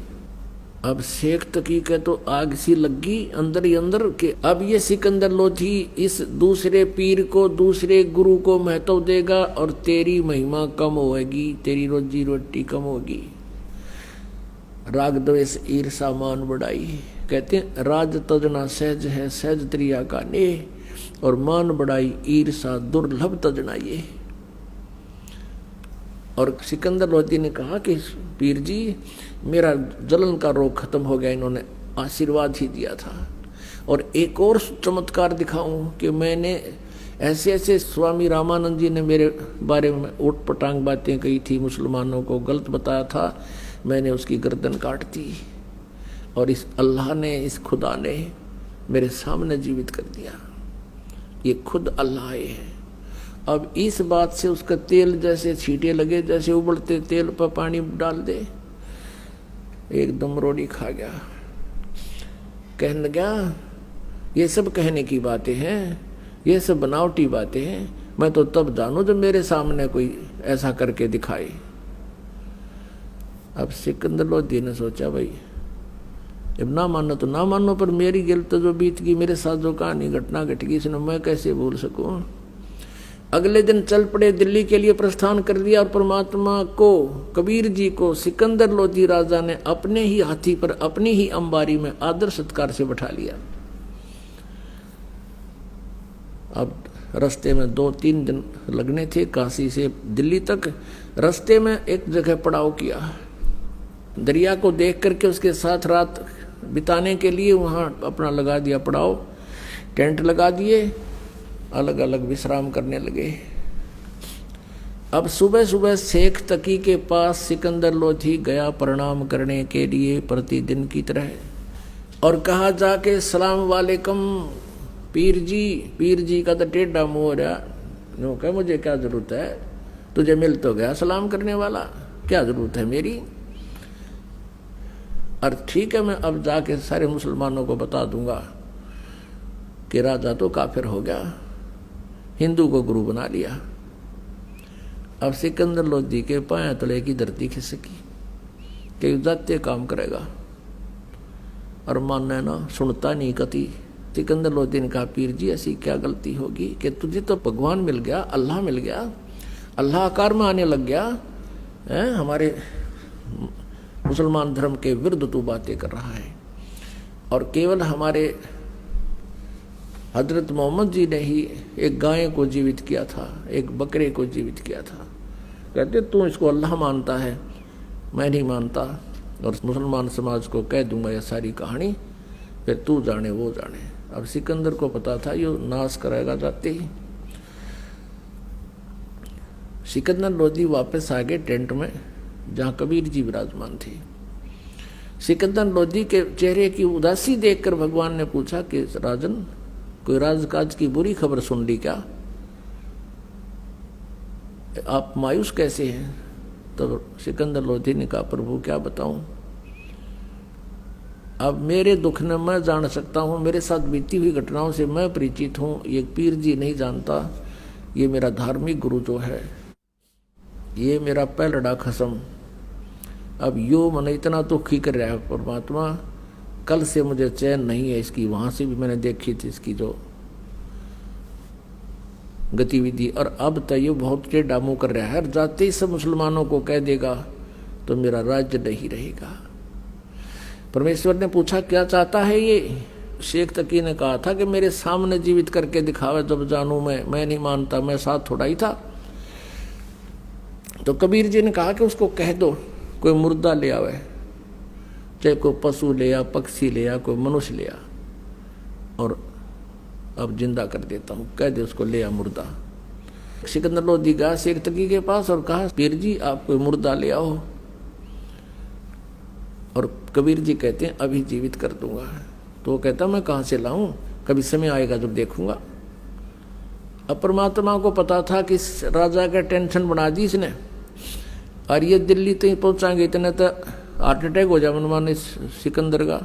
अब शेख तकी के तो आग सी लगी अंदर ही अंदर के अब ये सिकंदर लोधी इस दूसरे पीर को, दूसरे गुरु को महत्व देगा और तेरी महिमा कम होगी, तेरी रोजी रोटी कम होगी। राग द्वेष ईर्षा मान बढ़ाई, कहते हैं राज तजना सहज है, सहज त्रिया का ने, और मान बढ़ाई ईर्षा दुर्लभ तजना ये। और सिकंदर लोधी ने कहा कि पीर जी मेरा जलन का रोग खत्म हो गया, इन्होंने आशीर्वाद ही दिया था। और एक और चमत्कार दिखाऊं कि मैंने ऐसे ऐसे स्वामी रामानंद जी ने मेरे बारे में ऊट पटांग बातें कही थी, मुसलमानों को गलत बताया था, मैंने उसकी गर्दन काट दी और इस अल्लाह ने, इस खुदा ने मेरे सामने जीवित कर दिया। ये खुद अल्लाह है। अब इस बात से उसका तेल जैसे छींटे लगे, जैसे उबलते तेल पर पानी डाल दे, एकदम रोड़ी खा गया। कहने लगा ये सब कहने की बातें हैं, ये सब बनावटी बातें हैं, मैं तो तब जानूं जब मेरे सामने कोई ऐसा करके दिखाए। अब सिकंदर लोधी ने सोचा भाई जब ना मानो तो ना मानो, पर मेरी गिल्त जो बीत गई, मेरे साथ जो कहानी घटना घट गई, इसने मैं कैसे भूल सकूं। अगले दिन चल पड़े, दिल्ली के लिए प्रस्थान कर दिया और परमात्मा को, कबीर जी को सिकंदर लोधी राजा ने अपने ही हाथी पर, अपनी ही अंबारी में आदर सत्कार से बैठा लिया। अब रास्ते में 2-3 दिन लगने थे, काशी से दिल्ली तक। रास्ते में एक जगह पड़ाव किया, दरिया को देख करके उसके साथ रात बिताने के लिए वहां अपना लगा दिया पड़ाव, टेंट लगा दिए, अलग अलग विश्राम करने लगे। अब सुबह सुबह शेख तकी के पास सिकंदर लोधी गया प्रणाम करने के लिए प्रतिदिन की तरह, और कहा जाके सलाम वालेकुम पीर जी। पीर जी का तो टेढ़ा मुंह हो रहा, नो कह मुझे क्या जरूरत है, तुझे मिल तो गया सलाम करने वाला, क्या जरूरत है मेरी। और ठीक है मैं अब जाके सारे मुसलमानों को बता दूंगा कि राजा तो काफिर हो गया, हिंदू को गुरु बना लिया। अब सिकंदर लोधी के पांव तले की धरती खिसकी कि जाते काम करेगा, और मानना ना, सुनता नहीं कति। सिकंदर लोधी ने कहा पीर जी ऐसी क्या गलती होगी कि तुझे तो भगवान मिल गया, अल्लाह मिल गया, अल्लाह आकार में आने लग गया है, हमारे मुसलमान धर्म के विरुद्ध तू बातें कर रहा है। और केवल हमारे हजरत मोहम्मद जी ने ही एक गाय को जीवित किया था, एक बकरे को जीवित किया था। कहते तू इसको अल्लाह मानता है, मैं नहीं मानता, और मुसलमान समाज को कह दूंगा यह सारी कहानी, फिर तू जाने वो जाने। अब सिकंदर को पता था ये नाश कराएगा जाते ही। सिकंदर लोधी वापस आ गए टेंट में जहां कबीर जी विराजमान थे। सिकंदर लोधी के चेहरे की उदासी देखकर भगवान ने पूछा कि राजन कोई राजकाज की बुरी खबर सुन ली क्या, आप मायूस कैसे हैं। तो सिकंदर लोधी ने कहा प्रभु क्या बताऊं, अब मेरे दुख ने मैं जान सकता हूं, मेरे साथ बीती हुई घटनाओं से मैं परिचित हूं, ये पीर जी नहीं जानता, ये मेरा धार्मिक गुरु जो है, ये मेरा पहलड़ा खसम, अब यो मन इतना दुखी कर रहा है परमात्मा, कल से मुझे चैन नहीं है इसकी, वहां से भी मैंने देखी थी इसकी जो गतिविधि, और अब तो ये बहुत टेढ़ा मुंह कर रहा है, जाते ही सब मुसलमानों को कह देगा तो मेरा राज्य नहीं रहेगा। परमेश्वर ने पूछा क्या चाहता है ये। शेख तकी ने कहा था कि मेरे सामने जीवित करके दिखावे जब जानू मैं नहीं मानता, मैं साथ थोड़ा ही था। तो कबीर जी ने कहा कि उसको कह दो कोई मुर्दा ले आवे, चाहे कोई पशु ले आ, पक्षी ले आ, कोई मनुष्य ले आ, और अब जिंदा कर देता हूं, कह दे उसको ले आ मुर्दा। सिकंदर लोधी गया शेख तकी के पास और कहा पीर जी आप कोई मुर्दा ले आओ, और कबीर जी कहते हैं अभी जीवित कर दूंगा। तो वो कहता मैं कहां से लाऊं, कभी समय आएगा जब देखूंगा। अब परमात्मा को पता था कि राजा का टेंशन बना दी इसने, और ये दिल्ली तक पहुंचाएंगे इतने तो हार्ट अटैक हो जाए मनमान सिकंदर का।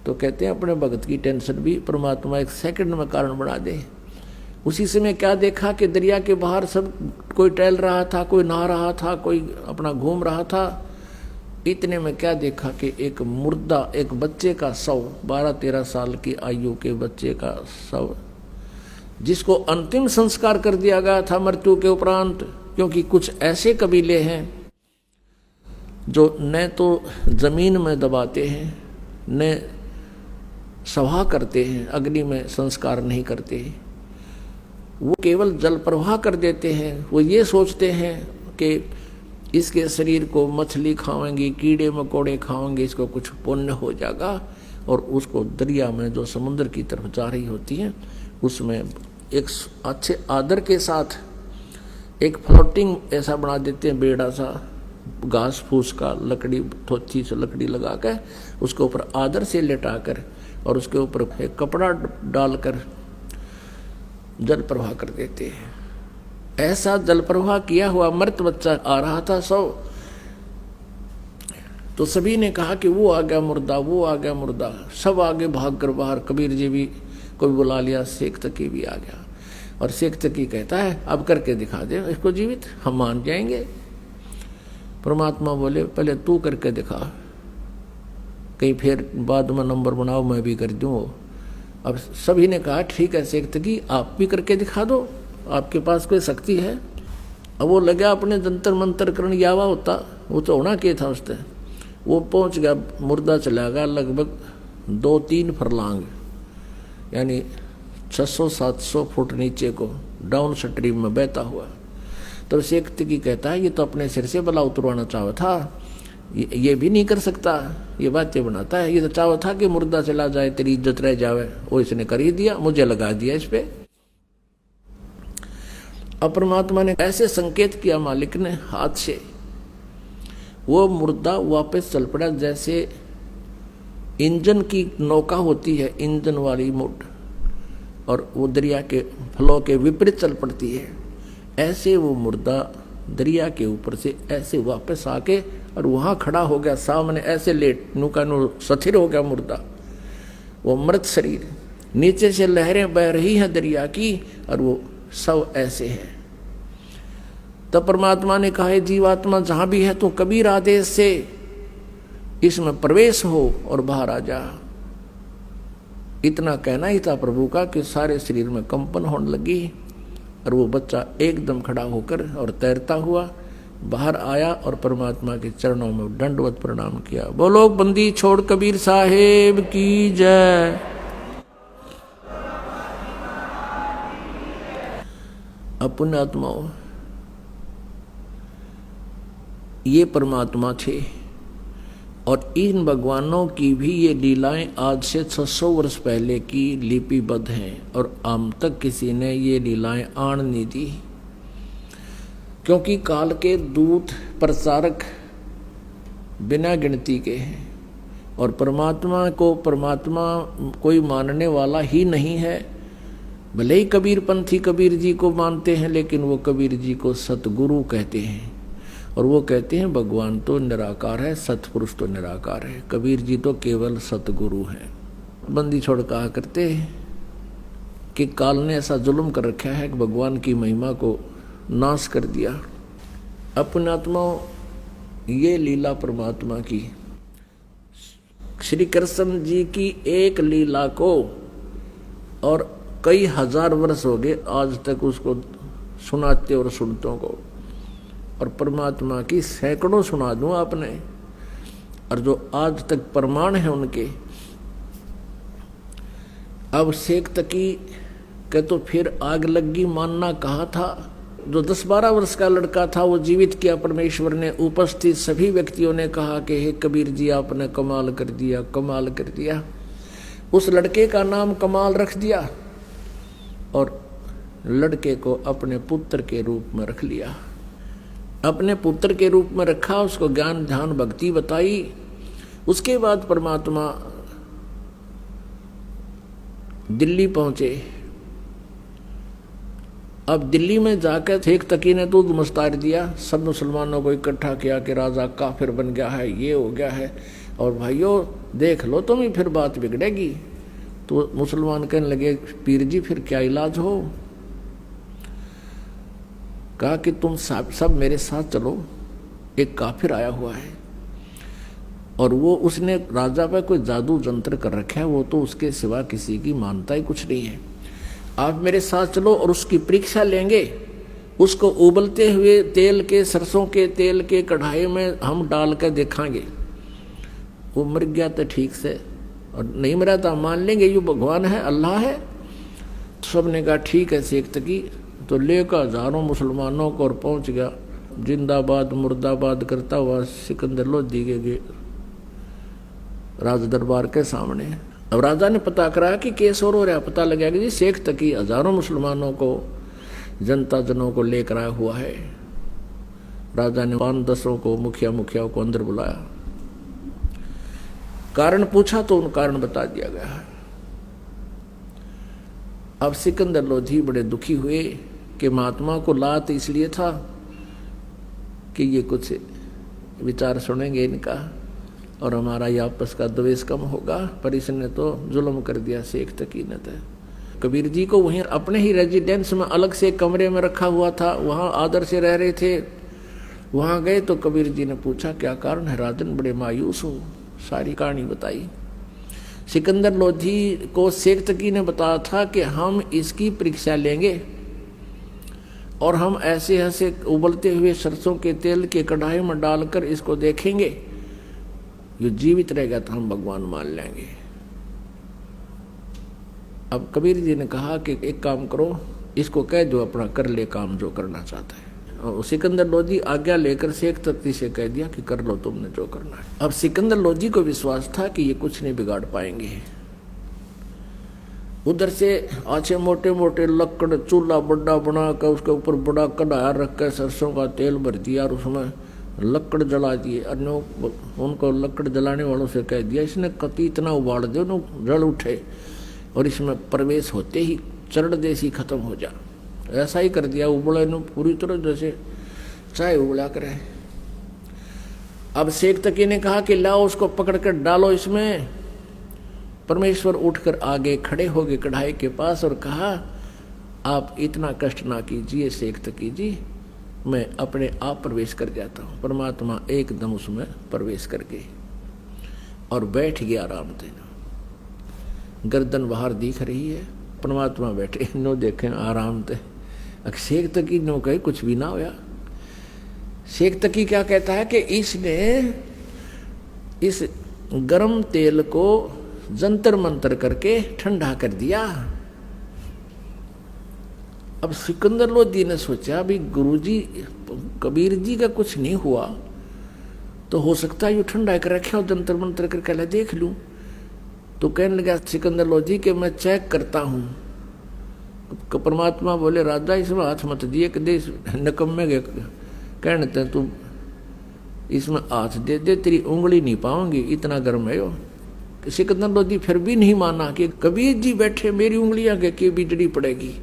तो कहते हैं अपने भगत की टेंशन भी परमात्मा एक सेकंड में कारण बना दे। उसी समय क्या देखा कि दरिया के बाहर सब कोई टहल रहा था, कोई नहा रहा था, कोई अपना घूम रहा था। इतने में क्या देखा कि एक मुर्दा, एक बच्चे का शव, 12-13 साल की आयु के बच्चे का शव, जिसको अंतिम संस्कार कर दिया गया था मृत्यु के उपरांत। क्योंकि कुछ ऐसे कबीले हैं जो न तो जमीन में दबाते हैं, न सभा करते हैं, अग्नि में संस्कार नहीं करते, वो केवल जल प्रवाह कर देते हैं। वो ये सोचते हैं कि इसके शरीर को मछली खाएंगी, कीड़े मकोड़े खाएंगे, इसको कुछ पुण्य हो जाएगा, और उसको दरिया में जो समुद्र की तरफ जा रही होती है उसमें एक अच्छे आदर के साथ एक फ्लोटिंग ऐसा बना देते हैं, बेड़ा सा घास फूस का, लकड़ी, थोची से लकड़ी लगा कर उसके ऊपर आदर से लेटाकर और उसके ऊपर एक कपड़ा डालकर जल प्रवाह कर देते हैं। ऐसा जल प्रवाह किया हुआ मृत बच्चा आ रहा था शव, तो सभी ने कहा कि वो आ गया मुर्दा, वो आ गया मुर्दा। सब आगे भाग कर बाहर, कबीर जी भी कोई बुला लिया, शेख तकी भी आ गया। और शेख तकी कहता है अब करके दिखा दे इसको जीवित, हम मान जाएंगे। परमात्मा बोले पहले तू करके दिखा, कहीं फिर बाद में नंबर बनाओ मैं भी कर दूँ। अब सभी ने कहा ठीक है शेख तकी, आप भी करके दिखा दो, आपके पास कोई शक्ति है। अब वो लगा अपने जंतर मंतर करण, यावा होता वो तो होना क्या था उसने। वो पहुंच गया, मुर्दा चला गया लगभग 2-3 फरलांग, यानी 600-700 फुट नीचे को डाउन स्ट्रीम में बहता हुआ। तो शेख तकी कहता है ये तो अपने सिर से बला उतरवाना चाहा था, ये भी नहीं कर सकता, ये बातें बनाता है। ये तो चाहा था कि मुर्दा चला जाए, तेरी इज्जत रह जावे, वो इसने कर ही दिया, मुझे लगा दिया इस पे। अब परमात्मा ने ऐसे संकेत किया मालिक ने हाथ से, वो मुर्दा वापस चल पड़ा। जैसे इंजन की नौका होती है, इंजन वाली मोट, और वो दरिया के फ्लो के विपरीत चल पड़ती है, ऐसे वो मुर्दा दरिया के ऊपर से ऐसे वापस आके और वहां खड़ा हो गया सामने, ऐसे लेट नुका नु स्थिर हो गया मुर्दा, वो मृत शरीर। नीचे से लहरें बह रही हैं दरिया की और वो सब ऐसे है। तब परमात्मा ने कहा जीवात्मा जहां भी है तो कबीर आदेश से इसमें प्रवेश हो और बाहर आ जा। इतना कहना ही था प्रभु का कि सारे शरीर में कंपन होने लगी और वो बच्चा एकदम खड़ा होकर और तैरता हुआ बाहर आया और परमात्मा के चरणों में दंडवत प्रणाम किया। बोलो बंदी छोड़ कबीर साहेब की जय। अपने आत्माओं, ये परमात्मा थे और इन भगवानों की भी ये लीलाएं आज से 600 वर्ष पहले की लिपिबद्ध हैं और आम तक किसी ने ये लीलाएं आण नहीं दी, क्योंकि काल के दूत प्रचारक बिना गिनती के हैं और परमात्मा को परमात्मा कोई मानने वाला ही नहीं है। भले ही कबीर पंथी कबीर जी को मानते हैं, लेकिन वो कबीर जी को सतगुरु कहते हैं और वो कहते हैं भगवान तो निराकार है, सतपुरुष तो निराकार है, कबीर जी तो केवल सतगुरु हैं। बंदी छोड़ कहा करते हैं कि काल ने ऐसा जुल्म कर रखा है कि भगवान की महिमा को नाश कर दिया। अपने आत्माओं, ये लीला परमात्मा की, श्री कृष्ण जी की एक लीला को और कई हजार वर्ष हो गए आज तक उसको सुनाते और सुनतों को, और परमात्मा की सैकड़ों सुना दूं आपने, और जो आज तक प्रमाण है उनके। अब शेख तकी के तो फिर आग लगी मानना कहा था। जो 10-12 वर्ष का लड़का था वो जीवित किया परमेश्वर ने। उपस्थित सभी व्यक्तियों ने कहा कि हे कबीर जी आपने कमाल कर दिया, कमाल कर दिया। उस लड़के का नाम कमाल रख दिया और लड़के को अपने पुत्र के रूप में रख लिया। अपने पुत्र के रूप में रखा, उसको ज्ञान ध्यान भक्ति बताई। उसके बाद परमात्मा दिल्ली पहुंचे। अब दिल्ली में जाकर शेख तकी ने दूध मुस्तार दिया, सब मुसलमानों को इकट्ठा किया कि राजा काफिर बन गया है, ये हो गया है। और भाइयों देख लो तुम ही, फिर बात बिगड़ेगी। तो मुसलमान कहने लगे पीर जी फिर क्या इलाज हो? कहा कि तुम सब मेरे साथ चलो, एक काफिर आया हुआ है और वो उसने राजा पे कोई जादू जंत्र कर रखा है, वो तो उसके सिवा किसी की मानता ही कुछ नहीं है। आप मेरे साथ चलो और उसकी परीक्षा लेंगे। उसको उबलते हुए तेल के, सरसों के तेल के कढ़ाई में हम डाल कर देखांगे। वो मर गया तो ठीक से, और नहीं मरा तो मान लेंगे ये भगवान है, अल्लाह है। सबने कहा ठीक है शेख तकी। तो लेकर हजारों मुसलमानों को और पहुंच गया जिंदाबाद मुर्दाबाद करता हुआ सिकंदर लोधी के राज दरबार के सामने। अब राजा ने पता करा कि केस और हो रहा, पता लगा कि जी शेख तकी हजारों मुसलमानों को, जनता जनों को लेकर आया हुआ है। राजा ने 5-10 को, मुखिया को अंदर बुलाया, कारण पूछा तो उन कारण बता दिया गया। अब सिकंदर लोधी बड़े दुखी हुए कि महात्मा को लात इसलिए था कि ये कुछ विचार सुनेंगे इनका और हमारा ये आपस का द्वेष कम होगा, पर इसने तो जुल्म कर दिया शेख तकी ने। तो कबीर जी को वहीं अपने ही रेजिडेंस में अलग से कमरे में रखा हुआ था, वहाँ आदर से रह रहे थे। वहाँ गए तो कबीर जी ने पूछा क्या कारण है राजन, बड़े मायूस हो? सारी कहानी बताई। सिकंदर लोधी को शेख तकी ने बताया था कि हम इसकी परीक्षा लेंगे और हम ऐसे ऐसे उबलते हुए सरसों के तेल के कढ़ाई में डालकर इसको देखेंगे, ये जीवित रहेगा तो हम भगवान मान लेंगे। अब कबीर जी ने कहा कि एक काम करो, इसको कह दो अपना कर ले काम जो करना चाहता है। और सिकंदर लोधी आज्ञा लेकर शेख तकी से कह दिया कि कर लो तुमने जो करना है। अब सिकंदर लोधी को विश्वास था कि ये कुछ नहीं बिगाड़ पाएंगे। उधर से अच्छे मोटे मोटे लकड़ चूल्हा बड़ा बना कर उसके ऊपर बड़ा कढ़ाया रख कर सरसों का तेल भर दिया और उसमें लकड़ जला दिए। उनको लकड़ जलाने वालों से कह दिया इसने कति इतना उबाल दो न जल उठे और इसमें प्रवेश होते ही चरण देसी खत्म हो जा। ऐसा ही कर दिया, उबले न पूरी तरह जैसे चाय उबला करे। अब शेख तकी ने कहा कि लाओ उसको पकड़ कर डालो इसमें। परमेश्वर उठकर आगे खड़े हो गए कढ़ाई के पास और कहा आप इतना कष्ट ना कीजिए शेख तकी जी, मैं अपने आप प्रवेश कर जाता हूँ। परमात्मा एकदम उसमें प्रवेश कर गए और बैठ गया आराम से। गर्दन बाहर दिख रही है, परमात्मा बैठे नो देखें आराम से। शेख तकी नो कहे कुछ भी ना होया। शेख तकी क्या कहता है कि इसने इस गर्म तेल को जंतर मंतर करके ठंडा कर दिया। अब सिकंदर लोधी ने सोचा भी गुरुजी कबीर जी का कुछ नहीं हुआ तो हो सकता है ये ठंडा कर रखे हो, जंतर मंतर करके ला देख लूं। तो कहने लगा सिकंदर लोधी कि मैं चेक करता हूं। परमात्मा बोले राजा इसमें हाथ मत दिए कदे नकम्मे गए, कहने तू इसमें हाथ दे दे, तेरी उंगली नहीं पाऊंगी, इतना गर्म है यो। सिकंदर लोधी फिर भी नहीं माना कि कबीर जी बैठे मेरी उंगलियां के बिजली पड़ेगी।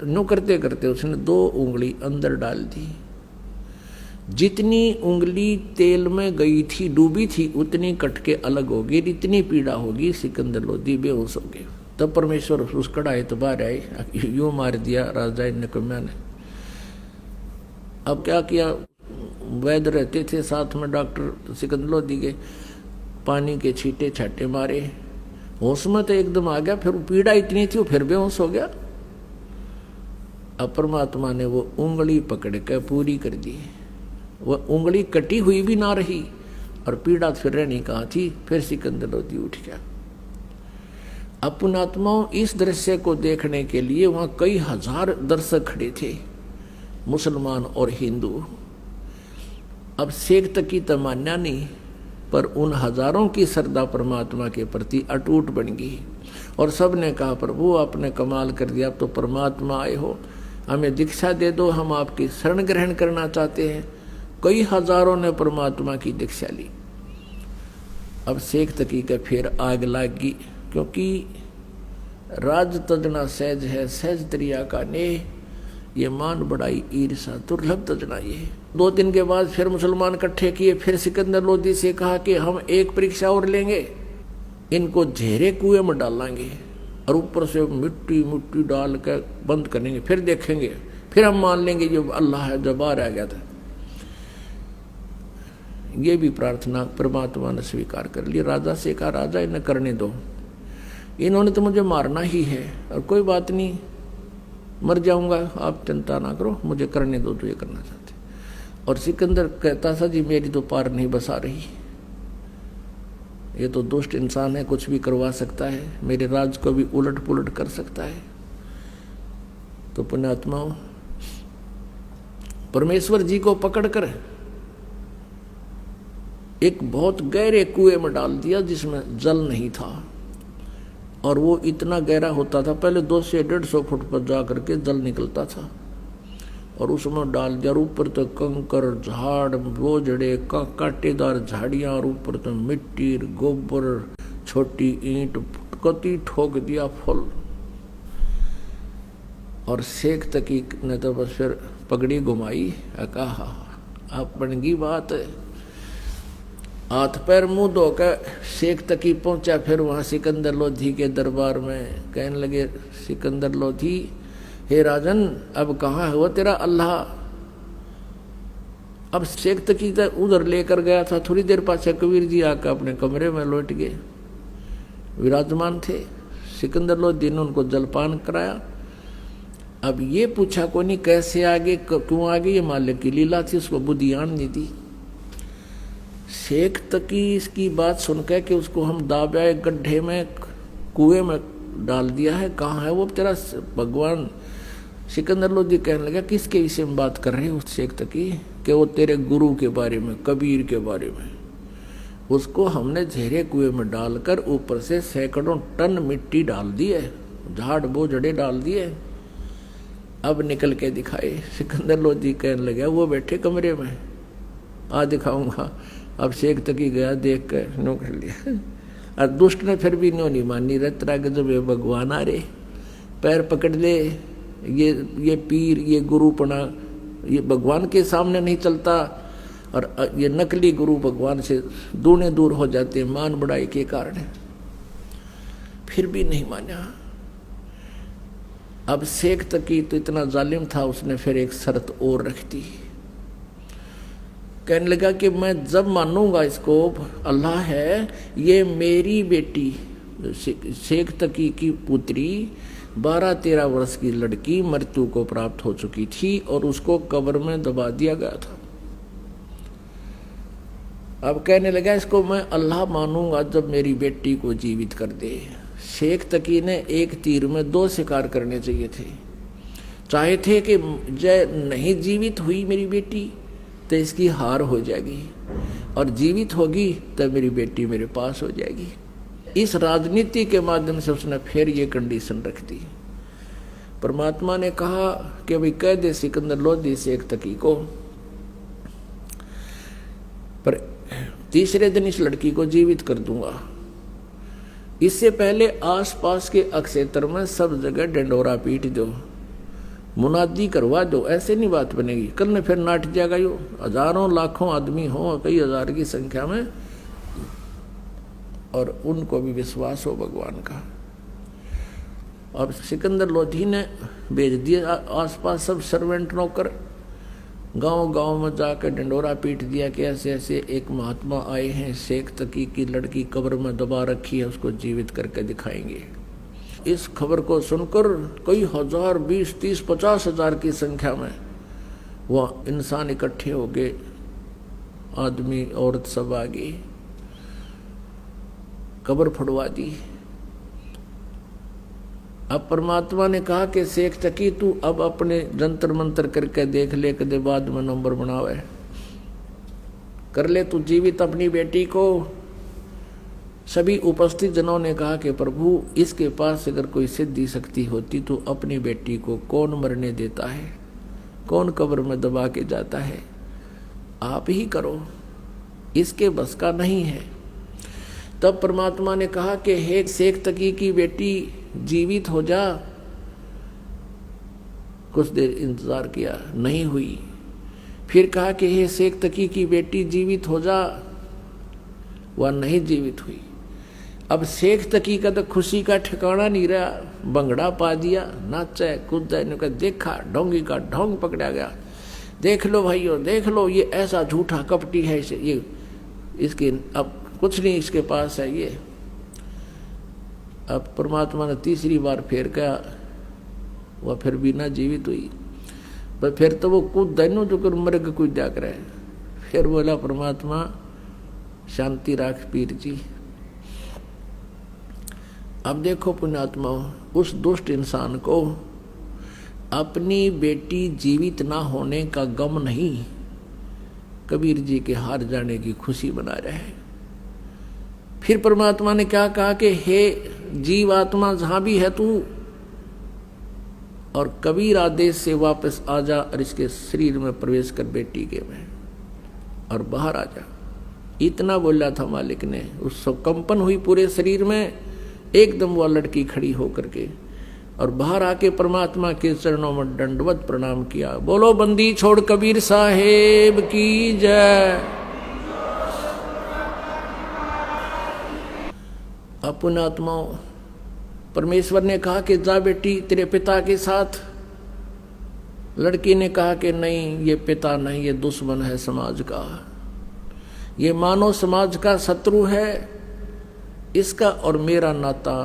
नो करते करते उसने 2 उंगली अंदर डाल दी। जितनी उंगली तेल में गई थी डूबी थी उतनी कट के अलग होगी, इतनी पीड़ा होगी। सिकंदर लोधी बेहोश हो गए। तब परमेश्वर उस कढ़ाई तो बाहर आए, यूं मार दिया राजा नकम्या ने। अब क्या किया, वैद्य रहते थे साथ में डॉक्टर सिकंदर लोधी के, पानी के छींटे छाटे मारे, होश में तो एकदम आ गया। फिर पीड़ा इतनी थी वो फिर बेहोश हो गया। अब परमात्मा ने वो उंगली पकड़ के पूरी कर दी। वह उंगली कटी हुई भी ना रही और पीड़ा फिर रहनी कहाँ थी। फिर सिकंदर लोधी उठ गया। अब पुण्यात्माओं इस दृश्य को देखने के लिए वहां कई हजार दर्शक खड़े थे, मुसलमान और हिंदू। अब शेख तकी तो मान्या नहीं, पर उन हजारों की श्रद्धा परमात्मा के प्रति अटूट बन गई और सब ने कहा प्रभु आपने कमाल कर दिया, अब तो परमात्मा आए हो, हमें दीक्षा दे दो, हम आपकी शरण ग्रहण करना चाहते हैं। कई हजारों ने परमात्मा की दीक्षा ली। अब शेख तकी का फिर आग लागी, क्योंकि राज तजना सहज है सहज त्रिया का ने, ये मान बढ़ाई ईर्षा दुर्लभ तजना ये। 2 दिन के बाद फिर मुसलमान इकट्ठे किए, फिर सिकंदर लोदी से कहा कि हम एक परीक्षा और लेंगे, इनको झेरे कुएं में डालेंगे और ऊपर से मिट्टी मिट्टी डाल के बंद करेंगे, फिर देखेंगे, फिर हम मान लेंगे जो अल्लाह है, जब बाहर आ गया था। ये भी प्रार्थना परमात्मा ने स्वीकार कर ली। राजा से कहा, राजा इन्हें करने दो, इन्होंने तो मुझे मारना ही है, और कोई बात नहीं, मर जाऊंगा, आप चिंता ना करो, मुझे करने दो जो ये करना चाहते। और सिकंदर कहता था, जी मेरी तो पार नहीं बसा रही, ये तो दुष्ट इंसान है, कुछ भी करवा सकता है, मेरे राज को भी उलट पुलट कर सकता है। तो पुण्यात्माओं, परमेश्वर जी को पकड़कर एक बहुत गहरे कुएं में डाल दिया जिसमें जल नहीं था, और वो इतना गहरा होता था, पहले 200 से 150 फुट पर जा करके जल निकलता था, और उसमें डाल दिया। और ऊपर तो कंकर, झाड़, बोझड़े, कांटेदार झाड़ियां, और ऊपर तो मिट्टी, गोबर, छोटी ईंट कति ठोक दिया फुल। और शेख तकी ने तो बस फिर पगड़ी घुमाई, कहा अब बन गई बात है। हाथ पैर मुंह धोकर शेख तकी पहुंचा, फिर वहां सिकंदर लोधी के दरबार में कहने लगे, सिकंदर लोधी, हे राजन, अब कहाँ है वो तेरा अल्लाह? अब शेख तकी तो उधर लेकर गया था, थोड़ी देर पाछे कबीर जी आकर अपने कमरे में लौट गए, विराजमान थे। सिकंदर लोधी ने उनको जलपान कराया। अब ये पूछा को नहीं कैसे आगे, क्यों आगे, ये मालिक की लीला थी, उसको बुद्धियान नहीं दी। शेख तकी इसकी बात सुनकर कि उसको हम दाबा गड्ढे में, कुएं में डाल दिया है, कहाँ है वो तेरा भगवान? सिकंदर लोधी कहने लगा, किसके विषय में बात कर रहे हो शेख तकी? कि वो तेरे गुरु के बारे में, कबीर के बारे में। उसको हमने झेरे कुएं में डालकर ऊपर से सैकड़ों टन मिट्टी डाल दी है, झाड़ बोझड़े डाल दिए, अब निकल के दिखाए। सिकंदर लोधी कहने लगा, वो बैठे कमरे में, आ दिखाऊंगा। अब शेख तकी गया, देख कर नो कर लिया। और दुष्ट ने फिर भी नो नहीं मानी, रतरा के जब ये भगवान आ रहे, पैर पकड़ ले, ये पीर, ये गुरुपना, ये भगवान के सामने नहीं चलता, और ये नकली गुरु भगवान से दूने दूर हो जाते हैं मान बढ़ाई के कारण। फिर भी नहीं माना। अब शेख तकी तो इतना जालिम था, उसने फिर एक शर्त और रख दी। कहने लगा कि मैं जब मानूंगा इसको अल्लाह है, ये मेरी बेटी शेख तकी की पुत्री 12-13 वर्ष की लड़की मृत्यु को प्राप्त हो चुकी थी, और उसको कब्र में दबा दिया गया था। अब कहने लगा, इसको मैं अल्लाह मानूंगा जब मेरी बेटी को जीवित कर दे। शेख तकी ने एक तीर में 2 शिकार करने चाहिए थे। चाहे थे कि जय नहीं जीवित हुई मेरी बेटी तो इसकी हार हो जाएगी, और जीवित होगी तो मेरी बेटी मेरे पास हो जाएगी। इस राजनीति के माध्यम से उसने फिर ये कंडीशन रख दी। परमात्मा ने कहा कि भाई कह दे सिकंदर लोधी शेख तकी को, पर तीसरे दिन इस लड़की को जीवित कर दूंगा। इससे पहले आसपास के अक्षेत्र में सब जगह डंडोरा पीट दो, मुनादी करवा दो, ऐसे नहीं बात बनेगी। कल ने फिर नाट जाएगा, यो हजारों लाखों आदमी हो, कई हजार की संख्या में, और उनको भी विश्वास हो भगवान का। अब सिकंदर लोधी ने भेज दिया आसपास सब सर्वेंट नौकर, गांव गांव में जाकर डंडोरा पीट दिया कि ऐसे ऐसे एक महात्मा आए हैं, शेख तकी की लड़की कब्र में दबा रखी है, उसको जीवित करके दिखाएंगे। इस खबर को सुनकर कई हजार, 20, 30, 50 हजार की संख्या में वह इंसान इकट्ठे हो गए, आदमी औरत सब आ गई, कब्र फुड़वा दी। अब परमात्मा ने कहा कि शेख तकी तू अब अपने जंतर मंतर करके देख ले, कदे बाद में नंबर बनावे, कर ले तू जीवित अपनी बेटी को। सभी उपस्थित जनों ने कहा कि प्रभु इसके पास अगर कोई सिद्धि शक्ति होती तो अपनी बेटी को कौन मरने देता है, कौन कब्र में दबा के जाता है, आप ही करो, इसके बस का नहीं है। तब परमात्मा ने कहा कि हे शेख तकी की बेटी जीवित हो जा, कुछ देर इंतजार किया, नहीं हुई। फिर कहा कि हे शेख तकी की बेटी जीवित हो जा, वह नहीं जीवित हुई। अब शेख तकी का तो खुशी का ठिकाना नहीं रहा, बंगड़ा पा दिया, नाचा कूदा, ने देखा ढोंगी का ढोंग पकड़ा गया। देख लो भाइयों, देख लो, ये ऐसा झूठा कपटी है, ये इसके अब कुछ नहीं इसके पास है ये। अब परमात्मा ने तीसरी बार फिर कहा, वह फिर भी ना जीवित हुई। पर फिर तो वो कूद दैनो जो कर मर्ग कोई क्या करे। फिर बोला परमात्मा शांति राख पीर जी। अब देखो पुण्यात्मा, उस दुष्ट इंसान को अपनी बेटी जीवित ना होने का गम नहीं, कबीर जी के हार जाने की खुशी बना रहे। फिर परमात्मा ने क्या कहा कि हे जीव आत्मा जहां भी है तू, और कबीर आदेश से वापस आ जा और इसके शरीर में प्रवेश कर बेटी के में और बाहर आ जा। इतना बोला था मालिक ने। उस कंपन हुई पूरे शरीर में, एकदम वह लड़की खड़ी होकर के और बाहर आके परमात्मा के चरणों में दंडवत प्रणाम किया। बोलो बंदी छोड़ कबीर साहेब की जय। पुण्यात्माओं, परमेश्वर ने कहा कि जा बेटी तेरे पिता के साथ। लड़की ने कहा कि नहीं, ये पिता नहीं, ये दुश्मन है समाज का, ये मानव समाज का शत्रु है। इसका और मेरा नाता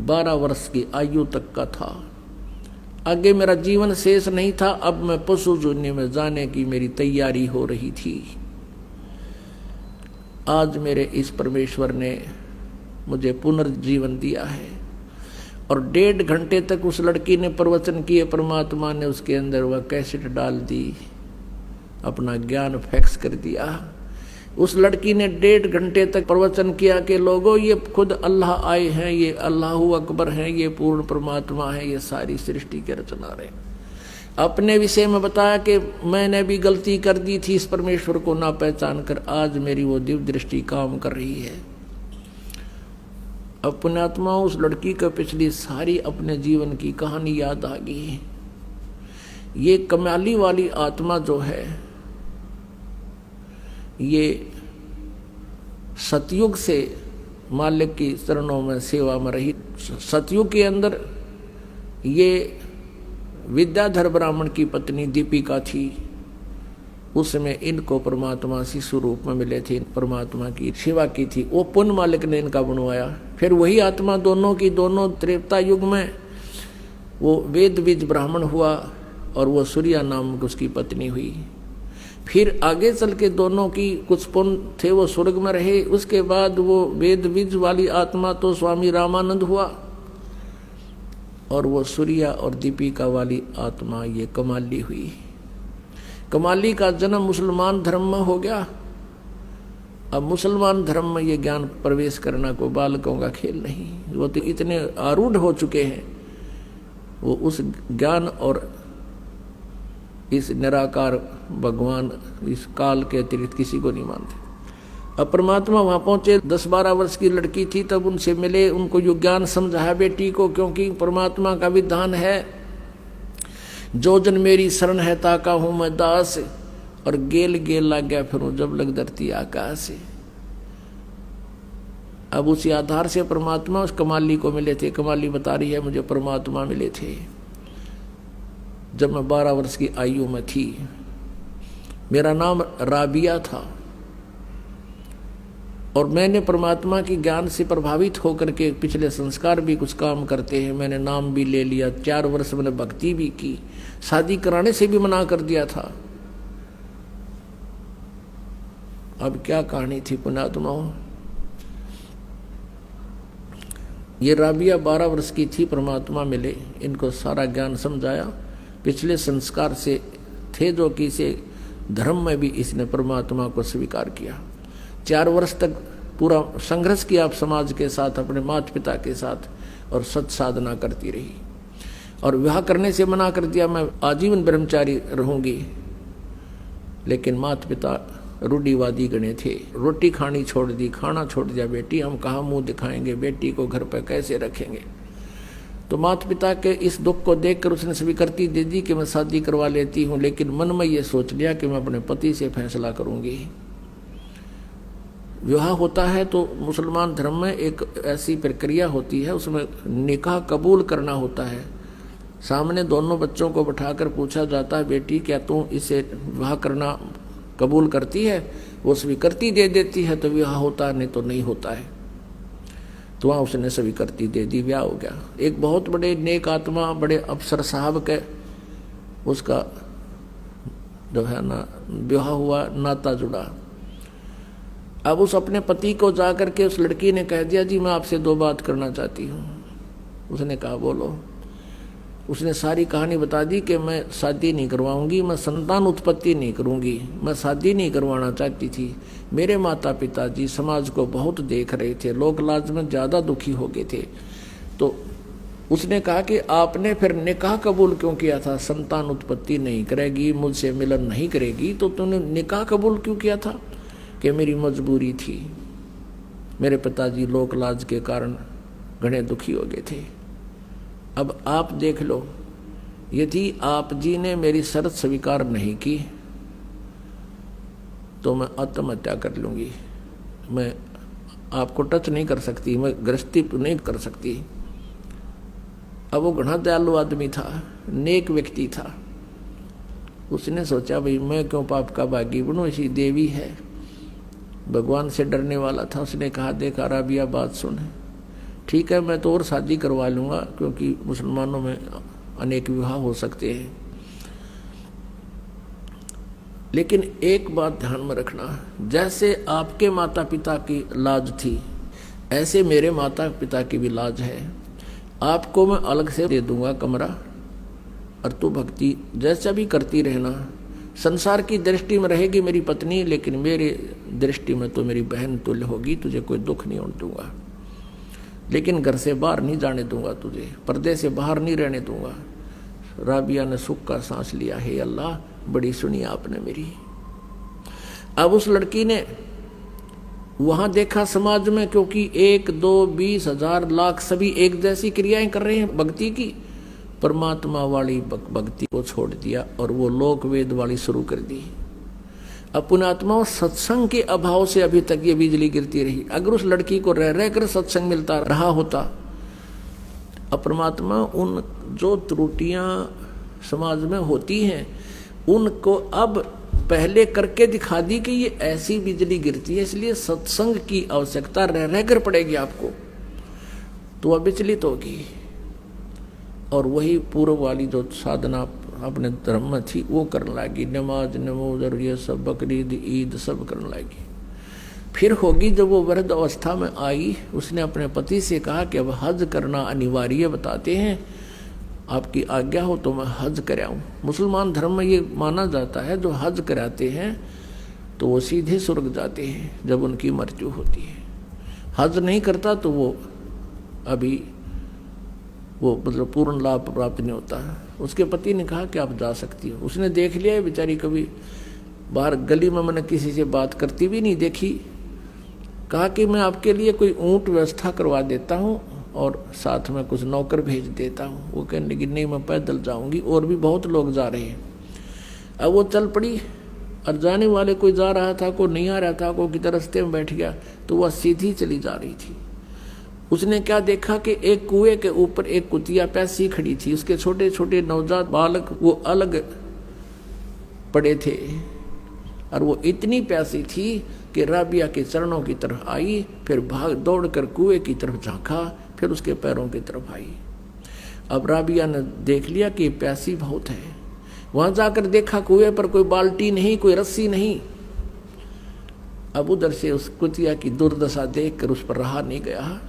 12 वर्ष की आयु तक का था, आगे मेरा जीवन शेष नहीं था। अब मैं पशु जोनी में जाने की मेरी तैयारी हो रही थी। आज मेरे इस परमेश्वर ने मुझे पुनर्जीवन दिया है। और 1.5 घंटे तक उस लड़की ने प्रवचन किए। परमात्मा ने उसके अंदर वह कैसेट डाल दी, अपना ज्ञान फैक्स कर दिया। उस लड़की ने 1.5 घंटे तक प्रवचन किया कि लोगों ये खुद अल्लाह आए हैं, ये अल्लाहु अकबर हैं, ये पूर्ण परमात्मा है, ये सारी सृष्टि के रचना रहे। अपने विषय में बताया कि मैंने भी गलती कर दी थी इस परमेश्वर को ना पहचान कर। आज मेरी वो दिव्य दृष्टि काम कर रही है। अब पुण्यात्मा, उस लड़की को पिछली सारी अपने जीवन की कहानी याद आ गई। ये कमाली वाली आत्मा जो है, ये सतयुग से मालिक की चरणों में सेवा में रही। सतयुग के अंदर ये विद्याधर ब्राह्मण की पत्नी दीपिका थी। उसमें इनको परमात्मा शिशु रूप में मिले थे, परमात्मा की सेवा की थी। वो पुण्य मालिक ने इनका बनवाया। फिर वही आत्मा दोनों की दोनों त्रेता युग में वो वेद बीज ब्राह्मण हुआ और वो सूर्या नाम की उसकी पत्नी हुई। फिर आगे चल के दोनों की कुछ पुण्य थे, वो स्वर्ग में रहे। उसके बाद वो वेद बीज वाली आत्मा तो स्वामी रामानंद हुआ और वो सूर्या और दीपिका वाली आत्मा ये कमाली हुई। कमाली का जन्म मुसलमान धर्म में हो गया। अब मुसलमान धर्म में ये ज्ञान प्रवेश करना कोई बालकों का खेल नहीं। वो तो इतने आरूढ़ हो चुके हैं, वो उस ज्ञान और इस निराकार भगवान, इस काल के अतिरिक्त किसी को नहीं मानते। अब परमात्मा वहां पहुंचे। 10-12 वर्ष की लड़की थी, तब उनसे मिले, उनको यो ज्ञान समझाया बेटी को, क्योंकि परमात्मा का विधान है जो जन मेरी शरण है ताका हूं मैं दास। और गेल गेल लग गया फिर जब लग धरती आकाश। अब उसी आधार से परमात्मा उस कमाली को मिले थे। कमाली बता रही है मुझे परमात्मा मिले थे जब मैं 12 वर्ष की आयु में थी। मेरा नाम राबिया था और मैंने परमात्मा की ज्ञान से प्रभावित होकर के पिछले संस्कार भी कुछ काम करते हैं। मैंने नाम भी ले लिया, 4 वर्ष मैंने भक्ति भी की, शादी कराने से भी मना कर दिया था। अब क्या कहानी थी पुण्यात्माओं। ये राबिया 12 वर्ष की थी, परमात्मा मिले, इनको सारा ज्ञान समझाया। पिछले संस्कार से थे जो कि इसे धर्म में भी इसने परमात्मा को स्वीकार किया। 4 वर्ष तक पूरा संघर्ष किया आप समाज के साथ, अपने माता पिता के साथ, और सत साधना करती रही। और विवाह करने से मना कर दिया, मैं आजीवन ब्रह्मचारी रहूंगी। लेकिन माता पिता रूढ़िवादी गणे थे। रोटी खानी छोड़ दी, खाना छोड़ दिया। बेटी हम कहाँ मुंह दिखाएंगे, बेटी को घर पर कैसे रखेंगे। तो माता पिता के इस दुख को देखकर उसने स्वीकृति दे दी कि मैं शादी करवा लेती हूँ, लेकिन मन में ये सोच लिया कि मैं अपने पति से फैसला करूंगी। विवाह होता है तो मुसलमान धर्म में एक ऐसी प्रक्रिया होती है, उसमें निकाह कबूल करना होता है। सामने दोनों बच्चों को बिठाकर पूछा जाता है, बेटी क्या तू इसे विवाह करना कबूल करती है? वो स्वीकृति दे देती है तो विवाह होता है, नहीं तो नहीं होता है। तो वहाँ उसने स्वीकृति दे दी, ब्याह हो गया। एक बहुत बड़े नेक आत्मा, बड़े अफसर साहब के उसका जो है ना विवाह हुआ, नाता जुड़ा। अब उस अपने पति को जाकर के उस लड़की ने कह दिया, जी मैं आपसे 2 बात करना चाहती हूँ। उसने कहा बोलो। उसने सारी कहानी बता दी कि मैं शादी नहीं करवाऊंगी, मैं संतान उत्पत्ति नहीं करूंगी, मैं शादी नहीं करवाना चाहती थी। मेरे माता पिता जी समाज को बहुत देख रहे थे, लोक लाज में ज़्यादा दुखी हो गए थे। तो उसने कहा कि आपने फिर निकाह कबूल क्यों किया था? संतान उत्पत्ति नहीं करेगी, मुझसे मिलन नहीं करेगी, तो तूने निकाह कबूल क्यों किया था? कि मेरी मजबूरी थी, मेरे पिताजी लोक लाज के कारण घने दुखी हो गए थे। अब आप देख लो, यदि आप जी ने मेरी शर्त स्वीकार नहीं की तो मैं आत्महत्या कर लूँगी। मैं आपको टच नहीं कर सकती, मैं गृहस्थी नहीं कर सकती। अब वो घना दयालु आदमी था, नेक व्यक्ति था। उसने सोचा भाई मैं क्यों पाप का भागी बनूं, ऐसी देवी है, भगवान से डरने वाला था। उसने कहा देख राबिया बात सुन, ठीक है मैं तो और शादी करवा लूँगा, क्योंकि मुसलमानों में अनेक विवाह हो सकते हैं, लेकिन एक बात ध्यान में रखना, जैसे आपके माता पिता की लाज थी ऐसे मेरे माता पिता की भी लाज है। आपको मैं अलग से दे दूंगा कमरा, और तू भक्ति जैसा भी करती रहना। संसार की दृष्टि में रहेगी मेरी पत्नी, लेकिन मेरी दृष्टि में तो मेरी बहन तुल्य होगी, तुझे कोई दुख नहीं होने दूंगा, लेकिन घर से बाहर नहीं जाने दूंगा, तुझे पर्दे से बाहर नहीं रहने दूंगा। राबिया ने सुख का सांस लिया, हे अल्लाह बड़ी सुनी आपने मेरी। अब उस लड़की ने वहां देखा समाज में, क्योंकि 1, 2, 20, 1000, लाख सभी एक जैसी क्रियाएं कर रहे हैं भक्ति की, परमात्मा वाली भक्ति को छोड़ दिया और वो लोक वेद वाली शुरू कर दी। पुण्यात्मा सत्संग के अभाव से अभी तक ये बिजली गिरती रही। अगर उस लड़की को रह रहकर सत्संग मिलता रहा होता, परमात्मा उन जो त्रुटियां समाज में होती हैं उनको अब पहले करके दिखा दी कि ये ऐसी बिजली गिरती है, इसलिए सत्संग की आवश्यकता रह रहकर पड़ेगी आपको, तो वह विचलित होगी और वही पूर्व वाली जो साधना अपने धर्म में थी वो करने लगी। नमाज, नमोज, ये सब, बकरीद, ईद सब करने लगी। फिर होगी जब वो वृद्ध अवस्था में आई, उसने अपने पति से कहा कि अब हज करना अनिवार्य बताते हैं, आपकी आज्ञा हो तो मैं हज कराऊं। मुसलमान धर्म में ये माना जाता है जो हज कराते हैं तो वो सीधे स्वर्ग जाते हैं जब उनकी मृत्यु होती है। हज नहीं करता तो वो अभी वो मतलब पूर्ण लाभ प्राप्त नहीं होता है। उसके पति ने कहा कि आप जा सकती हो। उसने देख लिया बेचारी कभी बाहर गली में मैंने किसी से बात करती भी नहीं देखी। कहा कि मैं आपके लिए कोई ऊंट व्यवस्था करवा देता हूँ और साथ में कुछ नौकर भेज देता हूँ। वो कहने लगी नहीं मैं पैदल जाऊँगी, और भी बहुत लोग जा रहे हैं। अब वो चल पड़ी और जाने वाले कोई जा रहा था, कोई नहीं आ रहा था, कोई किधर रास्ते में बैठ गया, तो वह सीधी चली जा रही थी। उसने क्या देखा कि एक कुएं के ऊपर एक कुतिया प्यासी खड़ी थी, उसके छोटे छोटे नवजात बालक वो अलग पड़े थे और वो इतनी प्यासी थी कि राबिया के चरणों की तरफ आई, फिर भाग दौड़ कर कुएं की तरफ झांका, फिर उसके पैरों की तरफ आई। अब राबिया ने देख लिया कि प्यासी बहुत है। वहां जाकर देखा कुएं पर कोई बाल्टी नहीं, कोई रस्सी नहीं। अब उधर से उस कुतिया की दुर्दशा देखकर उस पर रहा नहीं गया।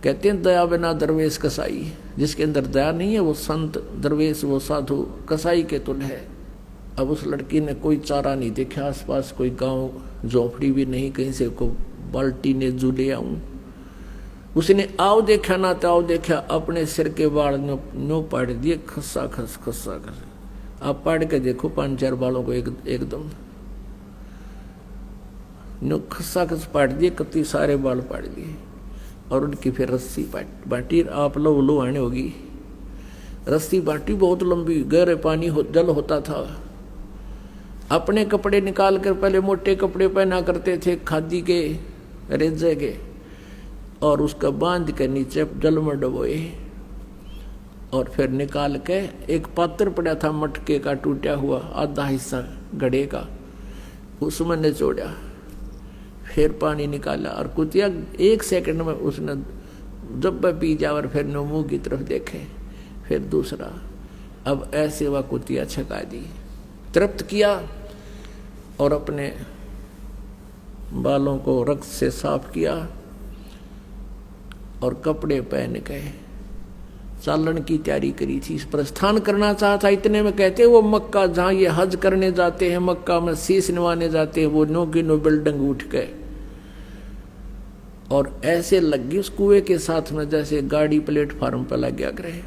कहते हैं दया बिना दरवेश कसाई, जिसके अंदर दया नहीं है वो संत दरवेश वो साधु कसाई के तुल्य है। अब उस लड़की ने कोई चारा नहीं देखा, आसपास कोई गांव झोपड़ी भी नहीं, कहीं से को बाल्टी ने जूले आऊं। उसने आओ देखा ना तो आओ देखा, अपने सिर के बाल नो पाड़ दिए, खस्सा खस खस्सा खस। आप पाड़ के देखो 5-4 बालों को एकदम नो खस्सा खस पाड़ दिए, कति सारे बाल पाड़ दिए। और उनकी फिर रस्सी बाटी, आप लो आने होगी। रस्सी बाटी बहुत लंबी, गहरे पानी जल होता था। अपने कपड़े निकाल कर, पहले मोटे कपड़े पहना करते थे खादी के रेजे के, और उसका बांध के नीचे जल में डबोए, और फिर निकाल के एक पात्र पड़ा था मटके का टूटा हुआ आधा हिस्सा घड़े का, उसमें निचोड़ा, फिर पानी निकाला, और कुतिया 1 सेकंड में उसने जब पी जा, और फिर मुंह की तरफ देखे, फिर दूसरा। अब ऐसे वह कुतिया छका दी, तृप्त किया, और अपने बालों को रक्त से साफ किया, और कपड़े पहन गए, चालन की तैयारी करी थी, प्रस्थान करना चाहता। इतने में कहते वो मक्का, जहाँ ये हज करने जाते हैं, मक्का में शीश निवाने जाते हैं, वो नो की नो बिल्डिंग उठ गए, और ऐसे लगी उस कुएं के साथ में जैसे गाड़ी प्लेटफार्म पर लग गया करे।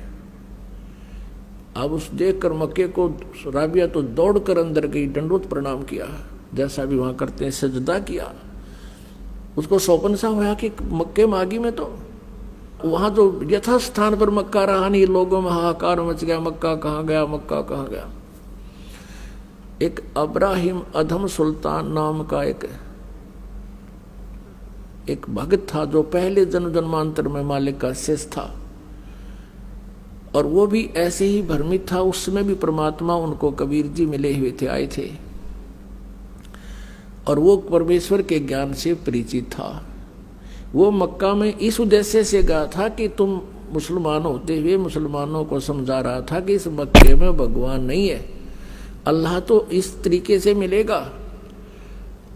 अब उस देखकर मक्के को राबिया तो दौड़कर अंदर गई, दंडोत प्रणाम किया, जैसा भी वहां करते हैं, सजदा किया। उसको सौपन सा हुआ कि मक्के मागी में तो वहां तो यथा स्थान पर मक्का रहा नहीं, लोगों में हाहाकार मच गया, मक्का कहाँ गया, मक्का कहाँ गया। एक अब्राहिम अधम सुल्तान नाम का एक भक्त था, जो पहले जन्म जन्मांतर में मालिक का शिष्य था, और वो भी ऐसे ही भ्रमित था। उसमें भी परमात्मा उनको कबीर जी मिले हुए थे, आए थे, और वो परमेश्वर के ज्ञान से परिचित था। वो मक्का में इस उद्देश्य से गया था कि तुम मुसलमान होते हुए मुसलमानों को समझा रहा था कि इस मक्के में भगवान नहीं है, अल्लाह तो इस तरीके से मिलेगा।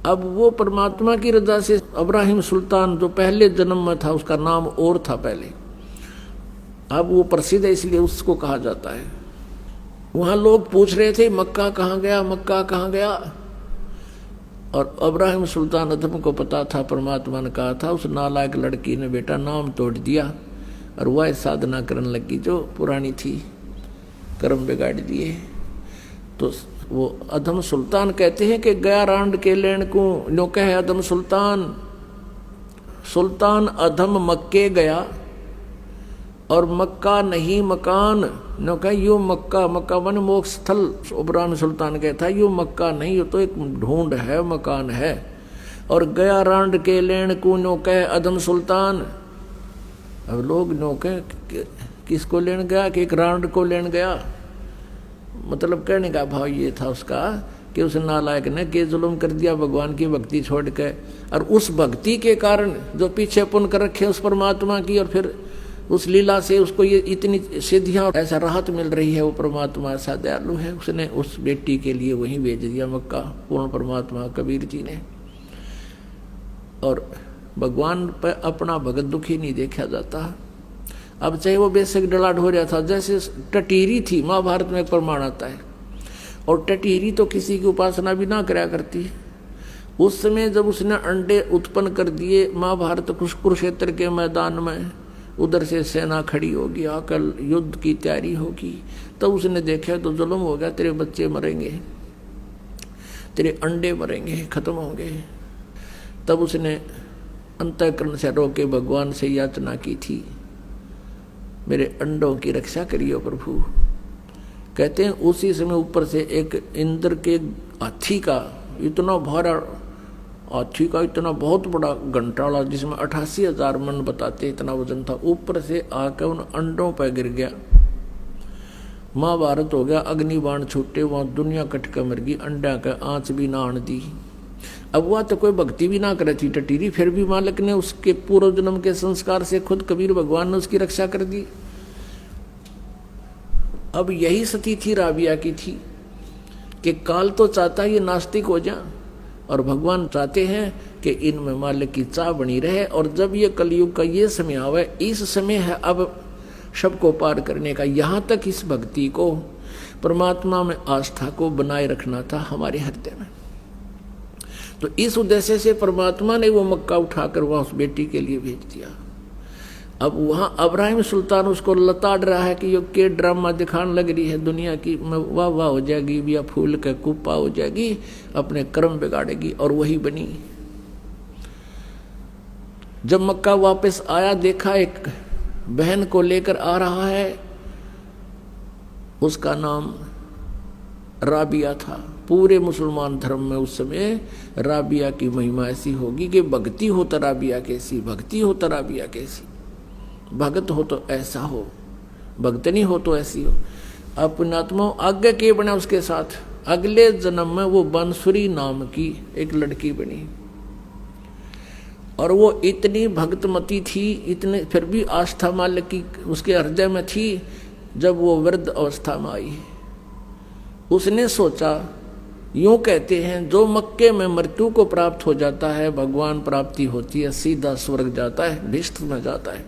अब वो परमात्मा की रजा से अब्राहिम सुल्तान जो पहले जन्म में था, उसका नाम और था पहले, अब वो प्रसिद्ध है इसलिए उसको कहा जाता है। वहां लोग पूछ रहे थे मक्का कहाँ गया, मक्का कहाँ गया, और अब्राहिम सुल्तान अधम को पता था, परमात्मा ने कहा था। उस नालायक लड़की ने बेटा नाम तोड़ दिया, और वह साधना करने लगी जो पुरानी थी, कर्म बिगाड़ दिए। तो वो अधम सुल्तान कहते हैं कि गया रांड के लेन को नो कहे अधम सुल्तान, सुल्तान अधम मक्के गया, और मक्का नहीं मकान, नो कहे यो मक्का, मक्का मन मोक्ष स्थल। इब्राहिम सुल्तान कहता है यो मक्का नहीं, यो तो एक ढूंढ है, मकान है। और गया रांड के लेन को नो कहे अधम सुल्तान। अब लोग नो कहे किसको लेन गया, कि एक रांड को लेन गया। मतलब कहने का भाव ये था उसका कि उस नालायक ने के जुल्म कर दिया, भगवान की भक्ति छोड़ के, और उस भक्ति के कारण जो पीछे पुन कर रखे उस परमात्मा की, और फिर उस लीला से उसको ये इतनी सिद्धियां ऐसा राहत मिल रही है, वो परमात्मा ऐसा दयालु है, उसने उस बेटी के लिए वहीं भेज दिया मक्का, पूर्ण परमात्मा कबीर जी ने। और भगवान पर अपना भगत दुखी नहीं देखा जाता। अब चाहे वो बेशक डला ढोरिया था, जैसे टटीरी थी, महाभारत में एक प्रमाण आता है, और टटीरी तो किसी की उपासना भी ना कराया करती। उस समय जब उसने अंडे उत्पन्न कर दिए महाभारत कुरुक्षेत्र के मैदान में, उधर से सेना खड़ी होगी, आकर युद्ध की तैयारी होगी, तब उसने देखा तो जुल्म हो गया, तेरे बच्चे मरेंगे, तेरे अंडे मरेंगे, खत्म होंगे। तब उसने अंतःकरण से रोके भगवान से याचना की थी, मेरे अंडों की रक्षा करियो प्रभु। कहते हैं उसी समय ऊपर से एक इंद्र के हाथी का इतना भारा, हाथी का इतना बहुत बड़ा घंटाला, जिसमें 88,000 मन बताते इतना वजन था, ऊपर से आकर उन अंडों पर गिर गया। महाभारत हो गया, अग्निबाण छूटे, वहां दुनिया कटकर मर गई, अंडा का आंच भी ना आन दी। अब वह तो कोई भक्ति भी ना करे थी टटीरी, फिर भी मालिक ने उसके पूर्व जन्म के संस्कार से खुद कबीर भगवान ने उसकी रक्षा कर दी। अब यही स्थिति थी राबिया की थी कि काल तो चाहता ये नास्तिक हो जा, और भगवान चाहते हैं कि इनमें मालिक की चाह बनी रहे। और जब ये कलयुग का ये समय आवे, इस समय है अब शब को पार करने का। यहाँ तक इस भक्ति को, परमात्मा में आस्था को बनाए रखना था हमारे हृदय में। तो इस उद्देश्य से परमात्मा ने वो मक्का उठाकर वहां उस बेटी के लिए भेज दिया। अब वहां अब्राहिम सुल्तान उसको लताड़ रहा है कि ये के ड्रामा दिखाने लग रही है दुनिया की, वाह वाह हो जाएगी, या फूल का कुप्पा हो जाएगी, अपने कर्म बिगाड़ेगी, और वही बनी। जब मक्का वापस आया, देखा एक बहन को लेकर आ रहा है, उसका नाम राबिया था। पूरे मुसलमान धर्म में उस समय राबिया की महिमा ऐसी होगी कि भक्ति हो तो राबिया कैसी, भक्ति हो तो राबिया कैसी, भगत हो तो ऐसा हो, भक्त नहीं हो तो ऐसी हो। अपने आत्मा आगे के बना उसके साथ। अगले जन्म में वो बांसुरी नाम की एक लड़की बनी, और वो इतनी भक्तमती थी, इतने फिर भी आस्था मालिक की उसके हृदय में थी। जब वो वृद्ध अवस्था में आई, उसने सोचा, यूं कहते हैं जो मक्के में मृत्यु को प्राप्त हो जाता है, भगवान प्राप्ति होती है, सीधा स्वर्ग जाता है, भिष्ट में जाता है।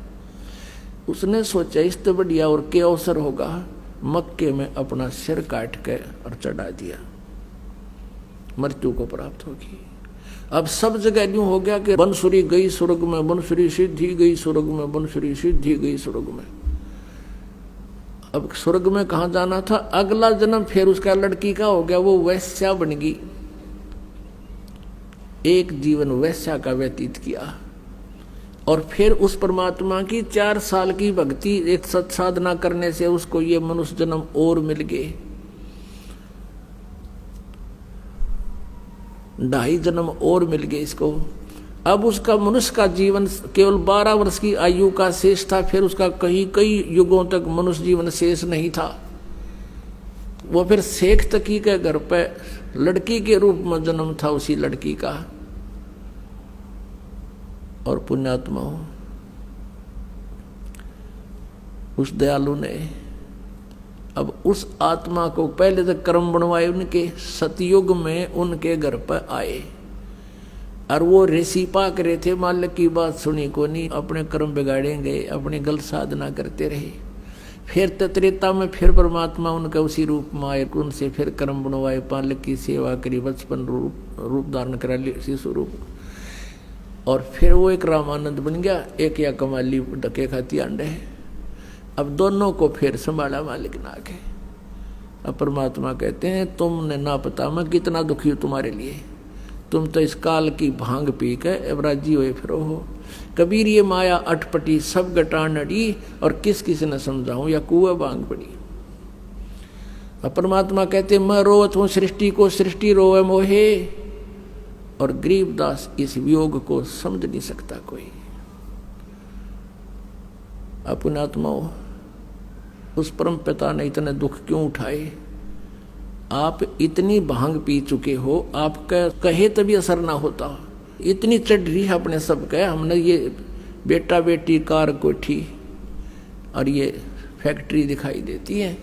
उसने सोचा इससे बढ़िया और क्या अवसर होगा, मक्के में अपना सिर काट के और चढ़ा दिया, मृत्यु को प्राप्त होगी। अब सब जगह यूं हो गया कि बंसुरी गई स्वर्ग में, बंसुरी सिद्धि गई स्वर्ग में, बंसुरी सिद्धि गई स्वर्ग में। अब स्वर्ग में कहाँ जाना था, अगला जन्म फिर उसका लड़की का हो गया, वो वैश्या बन गई। एक जीवन वैश्या का व्यतीत किया, और फिर उस परमात्मा की 4 साल की भक्ति, एक सत्साधना करने से उसको ये मनुष्य जन्म और मिल गए। 2.5 जन्म और मिल गए इसको। अब उसका मनुष्य का जीवन केवल 12 वर्ष की आयु का शेष था, फिर उसका कई युगों तक मनुष्य जीवन शेष नहीं था। वो फिर शेख तकी के घर पे लड़की के रूप में जन्म था उसी लड़की का। और पुण्यात्मा उस दयालु ने अब उस आत्मा को पहले तक कर्म बनवाए, उनके सतयुग में उनके घर पर आए, और वो ऋषि पाक रहे थे, मालिक की बात सुनी को नहीं, अपने कर्म बिगाड़ेंगे, अपनी गलत साधना करते रहे। फिर त्रेता में फिर परमात्मा उनका उसी रूप में आए, उनसे फिर कर्म बनवाए, मालिक की सेवा करी, बचपन रूप धारण करा लिया शिशु रूप, और फिर वो एक रामानंद बन गया, एक या कमाली डके खाती अंडे। अब दोनों को फिर संभाला मालिक ना के। अब परमात्मा कहते हैं, तुमने ना पता मैं कितना दुखी हूं तुम्हारे लिए, तुम तो इस काल की भांग पी के अवराजी हुए फिरो हो। कबीर ये माया अटपटी सब गटान अड़ी, और किस किस ने समझाऊं या कुआ भांग पड़ी। अब परमात्मा कहते मैं रोवत हूं सृष्टि को, सृष्टि रोवे मोहे, और गरीबदास इस वियोग को समझ नहीं सकता कोई। अपने आत्माओं, उस परम पिता ने इतने दुख क्यों उठाए? आप इतनी भांग पी चुके हो, आपका कहे तभी असर ना होता। इतनी चढ़ रही है अपने सब का, हमने ये बेटा बेटी कार कोठी और ये फैक्ट्री दिखाई देती है,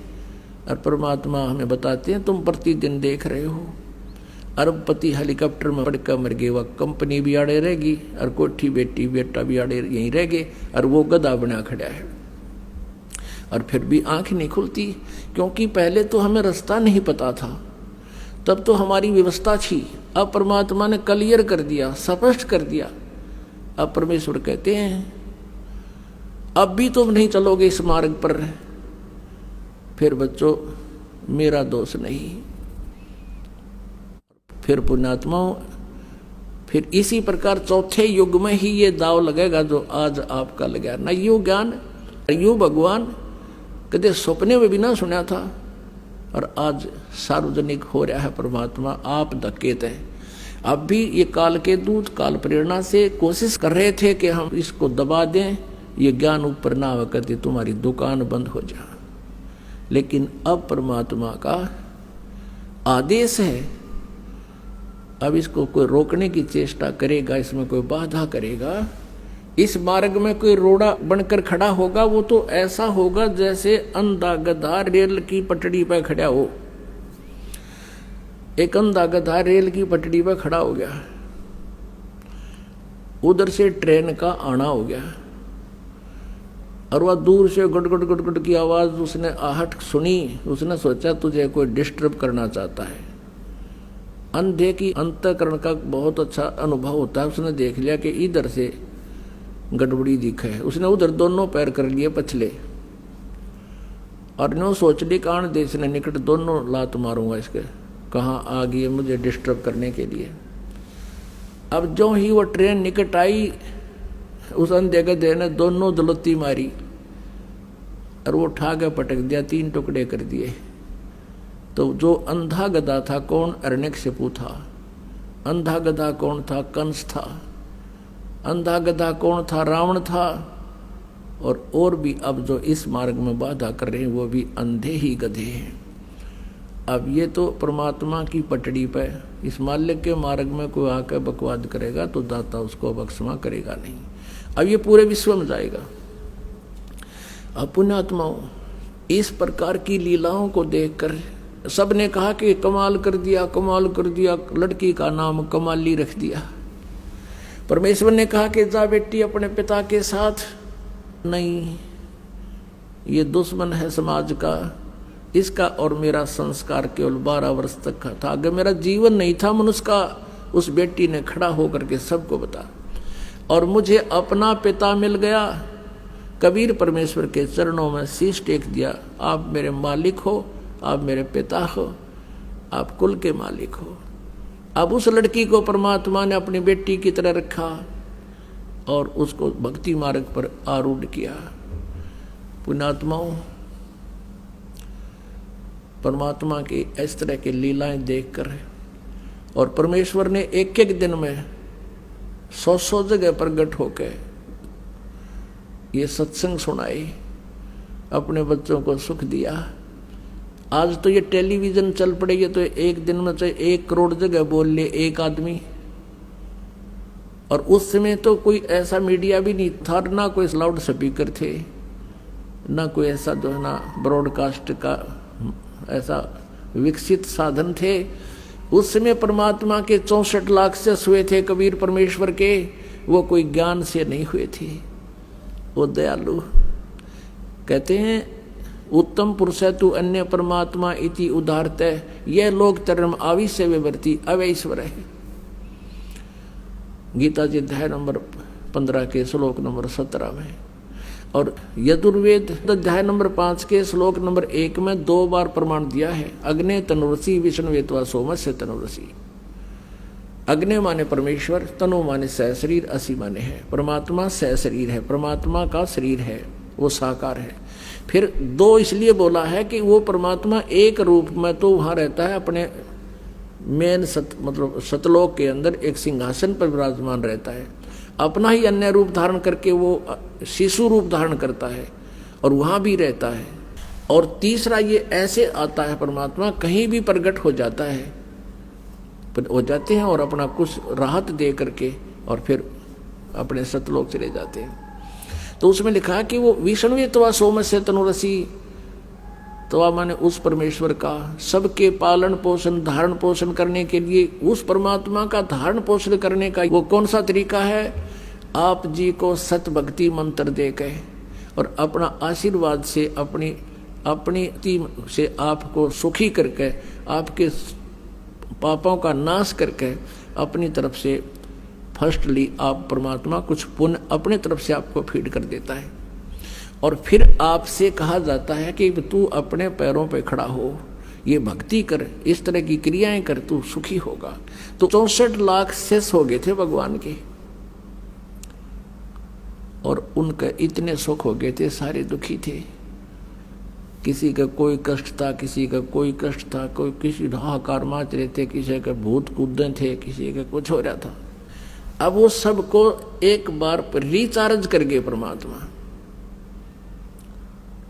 और परमात्मा हमें बताते हैं तुम प्रतिदिन देख रहे हो अरबपति हेलीकॉप्टर में पड़कर मर गए, वह कंपनी भी आड़े रहेगी, और कोठी बेटी बेटा भी आड़े यहीं रह गए, और वो गधा बना खड़ा है। और फिर भी आंख नहीं खुलती, क्योंकि पहले तो हमें रास्ता नहीं पता था, तब तो हमारी व्यवस्था थी। अब परमात्मा ने क्लियर कर दिया, स्पष्ट कर दिया। अब परमेश्वर कहते हैं अब भी तुम नहीं चलोगे इस मार्ग पर, फिर बच्चों मेरा दोष नहीं। फिर पुण्यात्माओं, फिर इसी प्रकार चौथे युग में ही ये दाव लगेगा जो आज आपका लगा। न यू ज्ञान यू भगवान कदे सपने में भी ना सुना था, और आज सार्वजनिक हो रहा है। परमात्मा आप धकेत हैं। अब भी ये काल के दूत काल प्रेरणा से कोशिश कर रहे थे कि हम इसको दबा दें, ये ज्ञान ऊपर ना हो, कहते तुम्हारी दुकान बंद हो जा। लेकिन अब परमात्मा का आदेश है, अब इसको कोई रोकने की चेष्टा करेगा, इसमें कोई बाधा करेगा, इस मार्ग में कोई रोड़ा बनकर खड़ा होगा, वो तो ऐसा होगा जैसे अंधा गधा रेल की पटड़ी पर खड़ा हो। एक अंधा गधा रेल की पटड़ी पर खड़ा हो गया, उधर से ट्रेन का आना हो गया, और वह दूर से गुट गुट गुट की आवाज उसने आहट सुनी। उसने सोचा तुझे कोई डिस्टर्ब करना चाहता है। अंधे की अंतःकरण का बहुत अच्छा अनुभव होता है। उसने देख लिया कि इधर से गड़बड़ी दिखा है, उसने उधर दोनों पैर कर लिए पछले, और नो सोच ली कान देश ने निकट दोनों लात मारूंगा इसके, कहाँ आ गई मुझे डिस्टर्ब करने के लिए। अब जो ही वो ट्रेन निकट आई, उस अंधे गधे ने दोनों दलत्ती मारी और वो उठा के पटक दिया, 3 टुकड़े कर दिए। तो जो अंधा गधा था कौन? हिरण्यकशिपु था। अंधा गधा कौन था? कंस था। अंधा गधा कौन था? रावण था। और भी अब जो इस मार्ग में बाधा कर रहे हैं वो भी अंधे ही गधे हैं। अब ये तो परमात्मा की पटड़ी पे इस माल्य के मार्ग में कोई आकर बकवाद करेगा तो दाता उसको बख्शमा करेगा नहीं। अब ये पूरे विश्व में जाएगा। अब पुण्यात्माओं, इस प्रकार की लीलाओं को देखकर सबने कहा कि कमाल कर दिया, कमाल कर दिया, लड़की का नाम कमाली रख दिया। परमेश्वर ने कहा कि जा बेटी अपने पिता के साथ। नहीं, ये दुश्मन है समाज का, इसका और मेरा संस्कार केवल 12 वर्ष तक का था, अगर मेरा जीवन नहीं था मनुष्य का। उस बेटी ने खड़ा होकर के सबको बता, और मुझे अपना पिता मिल गया। कबीर परमेश्वर के चरणों में शीश टेक दिया, आप मेरे मालिक हो, आप मेरे पिता हो, आप कुल के मालिक हो। अब उस लड़की को परमात्मा ने अपनी बेटी की तरह रखा और उसको भक्ति मार्ग पर आरूढ़ किया। पुण्यात्माओं, परमात्मा की इस तरह की लीलाएं देखकर, और परमेश्वर ने एक एक दिन में 100 जगह प्रकट होकर ये सत्संग सुनाए, अपने बच्चों को सुख दिया। आज तो ये टेलीविजन चल पड़ेगी तो एक दिन में चाहे 1 करोड़ जगह बोल ले एक आदमी। और उस समय तो कोई ऐसा मीडिया भी नहीं था, ना कोई लाउड स्पीकर थे, ना कोई ऐसा जो है ना ब्रॉडकास्ट का ऐसा विकसित साधन थे। उस समय परमात्मा के 64 लाख से हुए थे कबीर परमेश्वर के, वो कोई ज्ञान से नहीं हुए थे। वो दयालु कहते हैं, उत्तम पुरुष तु अन्य परमात्मा इति उदारत, यह लोग तरम आविश्य विवर्ती अवैश्वर है। गीता जी अध्याय नंबर 15 के श्लोक नंबर 17 में, और यजुर्वेद अध्याय नंबर 5 के श्लोक नंबर 1 में 2 बार प्रमाण दिया है। अग्ने तनुरसी विष्णुवेत्वा सोमस्य तनुरसी। अग्नि माने परमेश्वर, तनु माने सह शरीर, असी माने है। परमात्मा सह शरीर है, परमात्मा का शरीर है, वो साकार है। फिर 2 इसलिए बोला है कि वो परमात्मा एक रूप में तो वहां रहता है, अपने मेन मतलब सतलोक के अंदर एक सिंहासन पर विराजमान रहता है। अपना ही अन्य रूप धारण करके वो शिशु रूप धारण करता है और वहां भी रहता है। और तीसरा ये ऐसे आता है, परमात्मा कहीं भी प्रकट हो जाता है, हो जाते हैं और अपना कुछ राहत दे करके और फिर अपने सतलोक चले जाते हैं। तो उसमें लिखा है कि वो विष्णुवेत्वा सोमस्य तनुरसी, तो माने उस परमेश्वर का सबके पालन पोषण धारण पोषण करने के लिए, उस परमात्मा का धारण पोषण करने का वो कौन सा तरीका है? आप जी को सत भक्ति मंत्र दे के और अपना आशीर्वाद से अपनी से आपको सुखी करके, आपके पापों का नाश करके अपनी तरफ से फर्स्टली आप परमात्मा कुछ पुण्य अपने तरफ से आपको फीड कर देता है। और फिर आपसे कहा जाता है कि तू अपने पैरों पे खड़ा हो, ये भक्ति कर, इस तरह की क्रियाएं कर, तू सुखी होगा। तो 64 लाख शेष हो गए थे भगवान के, और उनके इतने सुख हो गए थे, सारे दुखी थे। किसी का कोई कष्ट था, किसी का कोई कष्ट था, कोई किसी हाहाकार माच रहे थे, किसी का भूत कूदे थे, किसी का कुछ हो रहा था। अब वो सबको एक बार रिचार्ज कर गए परमात्मा।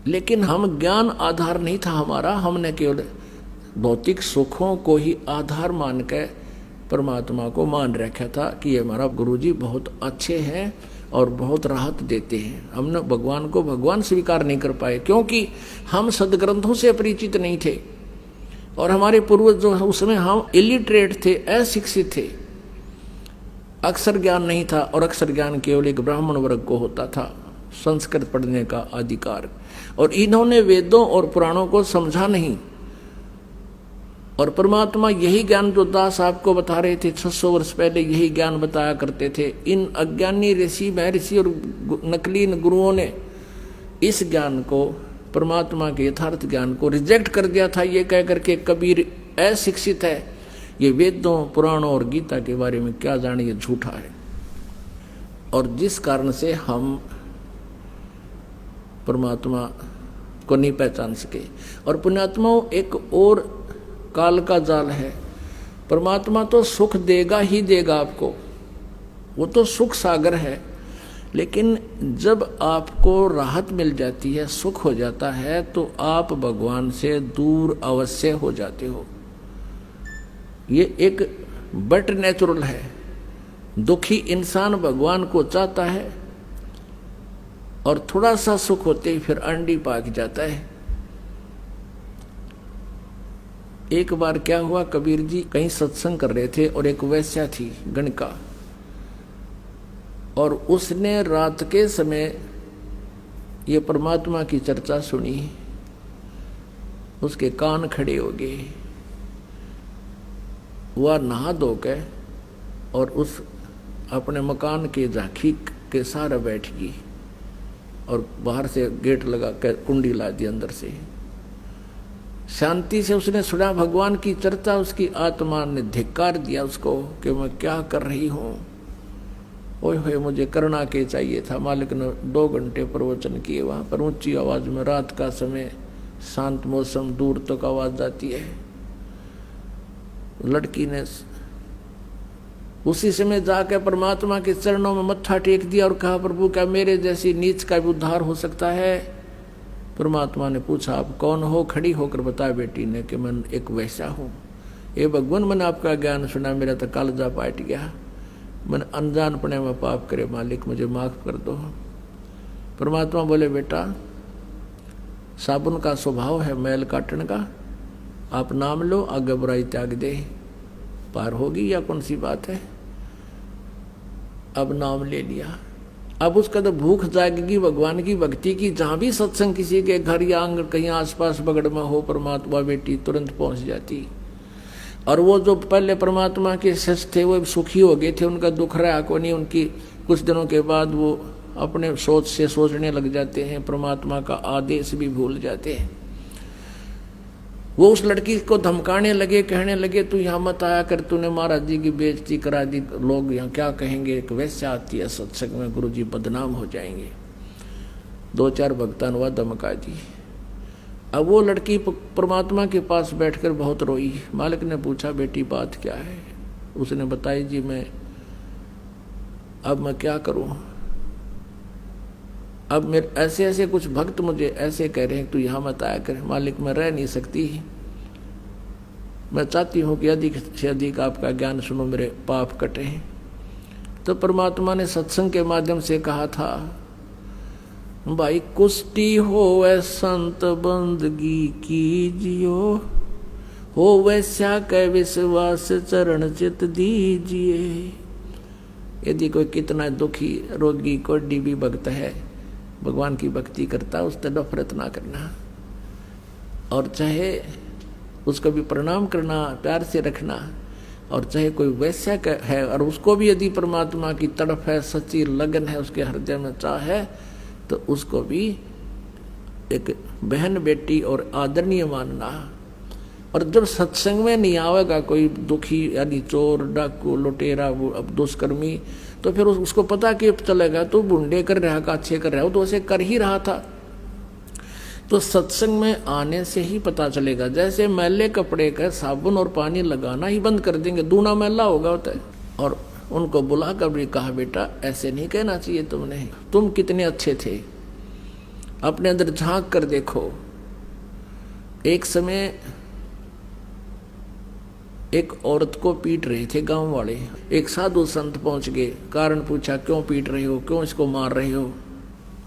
लेकिन हम ज्ञान आधार नहीं था हमारा, हमने केवल भौतिक सुखों को ही आधार मान के परमात्मा को मान रखा था कि ये हमारा गुरुजी बहुत अच्छे हैं और बहुत राहत देते हैं। हमने भगवान को भगवान स्वीकार नहीं कर पाए, क्योंकि हम सदग्रंथों से परिचित नहीं थे और हमारे पूर्वज जो है उसमें हम इलिटरेट थे, अशिक्षित थे, अक्षर ज्ञान नहीं था। और अक्षर ज्ञान केवल एक ब्राह्मण वर्ग को होता था, संस्कृत पढ़ने का अधिकार। और इन्होंने वेदों और पुराणों को समझा नहीं। और परमात्मा यही ज्ञान जो दास आपको बता रहे थे 600 वर्ष पहले, यही ज्ञान बताया करते थे। इन अज्ञानी ऋषि महर्षि और नकली गुरुओं ने इस ज्ञान को, परमात्मा के यथार्थ ज्ञान को रिजेक्ट कर दिया था, ये कह करके कबीर अशिक्षित है, ये वेदों पुराणों और गीता के बारे में क्या जाने, ये झूठा है। और जिस कारण से हम परमात्मा को नहीं पहचान सके। और पुण्यात्मा एक और काल का जाल है। परमात्मा तो सुख देगा ही देगा आपको, वो तो सुख सागर है, लेकिन जब आपको राहत मिल जाती है, सुख हो जाता है, तो आप भगवान से दूर अवश्य हो जाते हो। ये एक बट नेचुरल है। दुखी इंसान भगवान को चाहता है और थोड़ा सा सुख होते ही फिर अंडी पाक जाता है। एक बार क्या हुआ, कबीर जी कहीं सत्संग कर रहे थे और एक वैश्या थी गणका, और उसने रात के समय ये परमात्मा की चर्चा सुनी। उसके कान खड़े हो गए। वह नहा धो के और उस अपने मकान के झांकी के सहारे बैठ गई और बाहर से गेट लगा कर कुंडी ला दी अंदर से। शांति से उसने सुना भगवान की चर्चा। उसकी आत्मा ने धिक्कार दिया उसको कि मैं क्या कर रही हूँ, ओए होए मुझे करना के चाहिए था। मालिक ने 2 घंटे प्रवचन किए वहाँ पर ऊंची आवाज में। रात का समय, शांत मौसम, दूर तक आवाज जाती है। लड़की ने उसी समय जाकर परमात्मा के चरणों में मत्था टेक दिया और कहा, प्रभु क्या मेरे जैसी नीच का भी उद्धार हो सकता है? परमात्मा ने पूछा, आप कौन हो? खड़ी होकर बताया बेटी ने कि मैं एक वैसा हूँ। ये भगवान, मैंने आपका ज्ञान सुना, मेरा तो कालजा पाट गया, मैंने अनजानपने में पाप करे, मालिक मुझे माफ कर दो। परमात्मा बोले, बेटा साबुन का स्वभाव है मैल काटने का, आप नाम लो, आगे बुराई त्याग दे, पार होगी या कौन सी बात है। अब नाम ले लिया। अब उसका तो भूख जागेगी भगवान की भक्ति की। जहां भी सत्संग किसी के घर या आंगन कहीं आसपास बगड़ में हो, परमात्मा बेटी तुरंत पहुंच जाती। और वो जो पहले परमात्मा के शिष्य थे वो सुखी हो गए थे, उनका दुख रहा को नहीं। उनकी कुछ दिनों के बाद वो अपने सोच से सोचने लग जाते हैं, परमात्मा का आदेश भी भूल जाते हैं। वो उस लड़की को धमकाने लगे, कहने लगे तू यहाँ मत आया कर, तूने महाराज जी की बेइज्जती करा दी, लोग यहाँ क्या कहेंगे, एक वैश्या आती है सत्संग में, गुरु जी बदनाम हो जाएंगे। 2-4 भक्तान हुआ धमका दी। अब वो लड़की परमात्मा के पास बैठकर बहुत रोई। मालिक ने पूछा, बेटी बात क्या है? उसने बताई, जी अब मैं क्या करूं, अब मेरे ऐसे ऐसे कुछ भक्त मुझे ऐसे कह रहे हैं तू यहाँ मत आया कर, मालिक मैं रह नहीं सकती, मैं चाहती हूँ कि अधिक से अधिक आपका ज्ञान सुनो, मेरे पाप कटे। तो परमात्मा ने सत्संग के माध्यम से कहा था, भाई कुष्टी होवे संत बंदगी कीजियो, हो वैश्या के विश्वास चरण चित दीजिए। यदि कोई कितना दुखी रोगी कोई भी भक्त है, भगवान की भक्ति करता, उस तरह नफरत ना करना, और चाहे उसको भी प्रणाम करना, प्यार से रखना। और चाहे कोई वैश्या है और उसको भी यदि परमात्मा की तड़प है, सच्ची लगन है, उसके हृदय में चाह है, तो उसको भी एक बहन बेटी और आदरणीय मानना। और जब सत्संग में नहीं आवेगा कोई दुखी, यानी चोर, डाकू, लुटेरा, वो अब दुष्कर्मी, तो फिर उसको पता कि चलेगा तो बुंडे कर रहा का अच्छे कर रहा हो, तो उसे कर ही रहा था। तो सत्संग में आने से ही पता चलेगा। जैसे मैले कपड़े का साबुन और पानी लगाना ही बंद कर देंगे, दूना मैला होगा होता है। और उनको बुला कर भी कहा, बेटा ऐसे नहीं कहना चाहिए तुमने, तुम कितने अच्छे थे, अपने अंदर झांक कर देखो। एक समय एक औरत को पीट रहे थे गांव वाले, एक साधु संत पहुंच गए, कारण पूछा क्यों पीट रहे हो, क्यों इसको मार रहे हो।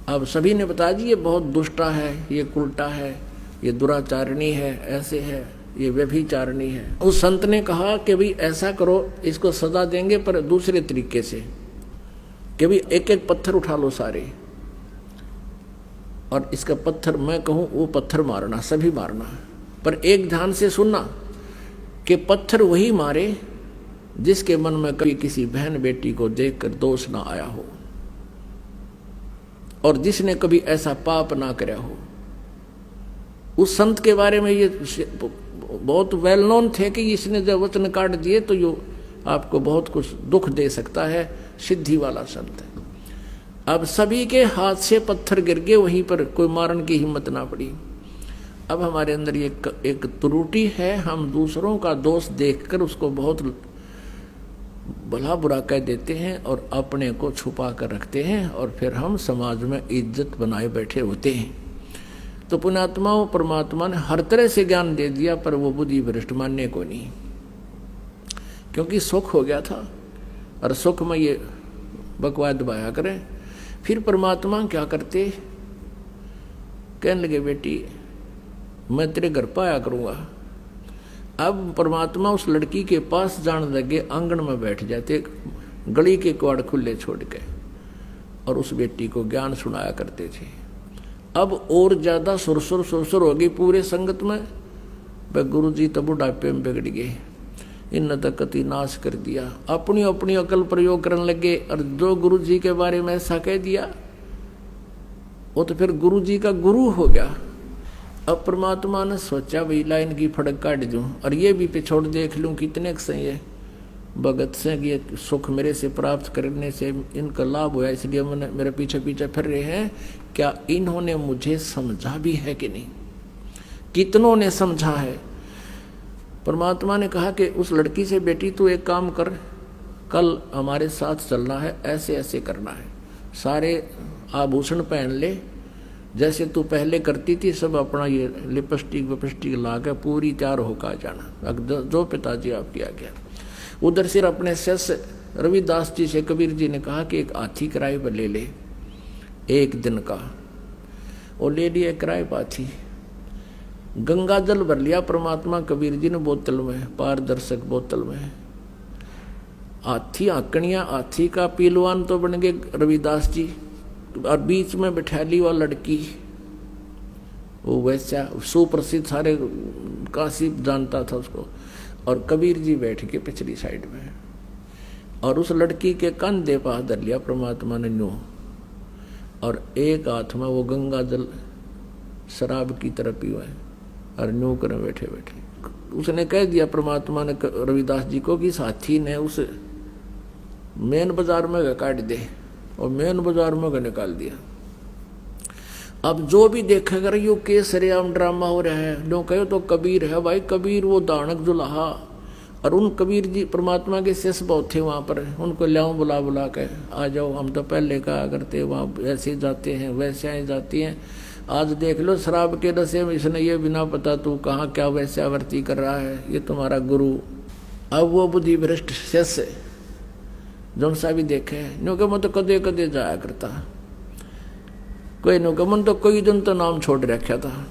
अब सभी ने बताया, जी ये बहुत दुष्टा है, ये कुलटा है, ये दुराचारणी है, ऐसे है, ये व्यभिचारणी है। उस संत ने कहा कि भाई ऐसा करो, इसको सजा देंगे पर दूसरे तरीके से, कि भाई एक एक पत्थर उठा लो सारे, और इसका पत्थर मैं कहूं वो पत्थर मारना, सभी मारना, पर एक ध्यान से सुनना कि पत्थर वही मारे जिसके मन में कभी किसी बहन बेटी को देखकर दोष ना आया हो, और जिसने कभी ऐसा पाप ना कराया हो। उस संत के बारे में ये बहुत वेल नोन थे कि इसने जब वचन काट दिए तो ये आपको बहुत कुछ दुख दे सकता है, सिद्धि वाला संत है। अब सभी के हाथ से पत्थर गिर गए, वहीं पर कोई मारने की हिम्मत ना पड़ी। अब हमारे अंदर ये एक त्रुटि है, हम दूसरों का दोष देखकर उसको बहुत भला बुरा कह देते हैं और अपने को छुपा कर रखते हैं, और फिर हम समाज में इज्जत बनाए बैठे होते हैं। तो पुण्यात्माओं, परमात्मा ने हर तरह से ज्ञान दे दिया, पर वो बुद्धि भ्रष्ट मानने को नहीं, क्योंकि सुख हो गया था, और सुख में ये बकवाद दबाया करें। फिर परमात्मा क्या करते, कहने लगे बेटी मैं तेरे घर पर आया करूँगा। अब परमात्मा उस लड़की के पास जाने लगे, आंगन में बैठ जाते, गली के कवाड़ खुले छोड़ के, और उस बेटी को ज्ञान सुनाया करते थे। अब और ज्यादा सुरसुर होगी पूरे संगत में। वह गुरु जी तो बुढ़ापे में बिगड़ गए, इन तक कति नाश कर दिया, अपनी अपनी अकल प्रयोग करने लगे, और जो गुरु जी के बारे में ऐसा कह दिया वो तो फिर गुरु जी का गुरु हो गया। अब परमात्मा ने सोचा भाई लाइन की फड़क काट दूं, और ये भी पिछोड़ देख लूं कितने सही है भगत से, ये सुख मेरे से प्राप्त करने से इनका लाभ हुआ, इसलिए मैंने मेरे पीछे पीछे फिर रहे हैं। क्या इन्होंने मुझे समझा भी है कि नहीं, कितनों ने समझा है। परमात्मा ने कहा कि उस लड़की से बेटी तू एक काम कर, कल हमारे साथ चलना है, ऐसे ऐसे करना है, सारे आभूषण पहन ले जैसे तू पहले करती थी, सब अपना ये लिपस्टिक विपस्टिक ला के पूरी तैयार होकर जाना, जो पिताजी आपकी आ गया। उधर से अपने शिष्य रविदास जी से कबीर जी ने कहा कि एक हाथी किराए पर ले ले, एक दिन का, और ले लिया किराए पर हाथी। गंगा जल भर लिया परमात्मा कबीर जी ने बोतल में, पारदर्शक बोतल में। हाथी आंकड़ियां, हाथी का पीलवान तो बन गए रविदास जी, और बीच में बैठा ली वह लड़की, वो वैसा सुप्रसिद्ध, सारे काशी जानता था उसको, और कबीर जी बैठ के पिछली साइड में, और उस लड़की के कंधे पर हाथ धर लिया परमात्मा ने न्यू, और एक हाथ में वो गंगा जल शराब की तरह पीवा है, और न्यू कर बैठे बैठे उसने कह दिया परमात्मा ने रविदास जी को कि इस हाथी ने उस मेन बाजार में काट दे, और मेन बाजार में निकाल दिया। अब जो भी देखेगा यो के सरेआम ड्रामा हो रहा है, जो कहो तो कबीर है भाई, कबीर वो दानक जुलाहा, और उन कबीर जी परमात्मा के शिष्य बहुत थे वहाँ पर, उनको लाओ बुला बुला के, आ जाओ, हम तो पहले कहा करते वहाँ ऐसे जाते हैं वैसे जाती हैं, आज देख लो शराब के नशे में इसने ये बिना पता तू कहाँ क्या वैश्यावर्ती कर रहा है, ये तुम्हारा गुरु। अब वो बुद्धि भ्रष्ट शिष्य जौन सा भी देखे, नो के मन तो कदे कदे जाया करता, कोई नो के मन तो कोई दिन तो नाम छोड़ रखा था,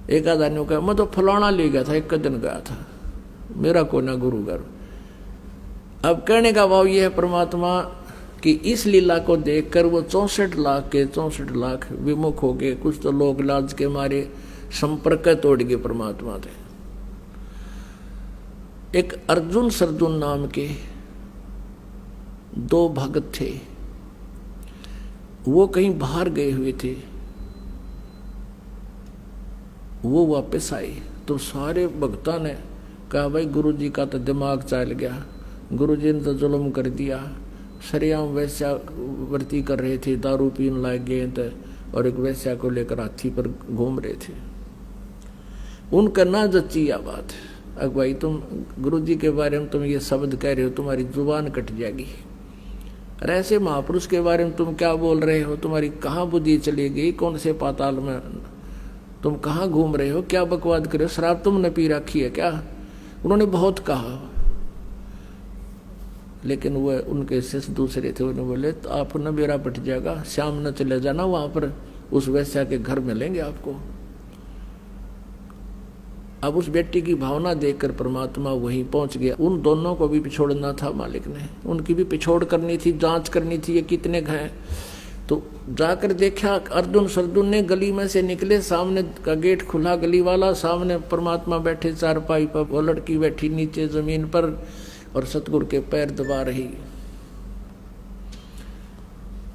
एक आधा नो का मैं तो फलाना ले गया था, एक दिन गया था, मेरा को ना गुरु घर। अब कहने का भाव ये है परमात्मा कि इस लीला को देखकर वो 64 लाख विमुख हो गए। कुछ तो लोग लाज के मारे संपर्क तोड़ गए परमात्मा थे। एक अर्जुन सरजुन नाम के 2 भगत थे, वो कहीं बाहर गए हुए थे, वो वापस आए तो सारे भक्तों ने कहा भाई गुरुजी का तो दिमाग चल गया, गुरुजी ने तो जुल्म कर दिया, सरेआम वैश्यावर्ती कर रहे थे, दारू पीने लग गए थे, और एक वैश्या को लेकर हाथी पर घूम रहे थे। उनका ना जच्ची या बात, अब भाई तुम गुरुजी के बारे में तुम ये शब्द कह रहे हो, तुम्हारी जुबान कट जाएगी, अरे ऐसे महापुरुष के बारे में तुम क्या बोल रहे हो, तुम्हारी कहाँ बुद्धि चली गई, कौन से पाताल में तुम कहाँ घूम रहे हो, क्या बकवाद कर रहे हो, शराब तुमने पी रखी है क्या। उन्होंने बहुत कहा, लेकिन वह उनके शिष्य दूसरे थे, उन्होंने बोले तो आप न बेरा पट जाएगा, शाम न चले जाना, वहां पर उस वैश्या के घर मिलेंगे आपको। अब उस बेटी की भावना देखकर परमात्मा वहीं पहुंच गया। उन दोनों को भी पिछोड़ना था मालिक ने, उनकी भी पिछोड़ करनी थी, जांच करनी थी ये कितने हैं। तो जाकर देखा अर्जुन सरजुन ने गली में से निकले, सामने का गेट खुला गली वाला, सामने परमात्मा बैठे चारपाई पर, वो लड़की बैठी नीचे जमीन पर और सतगुरु के पैर दबा रही।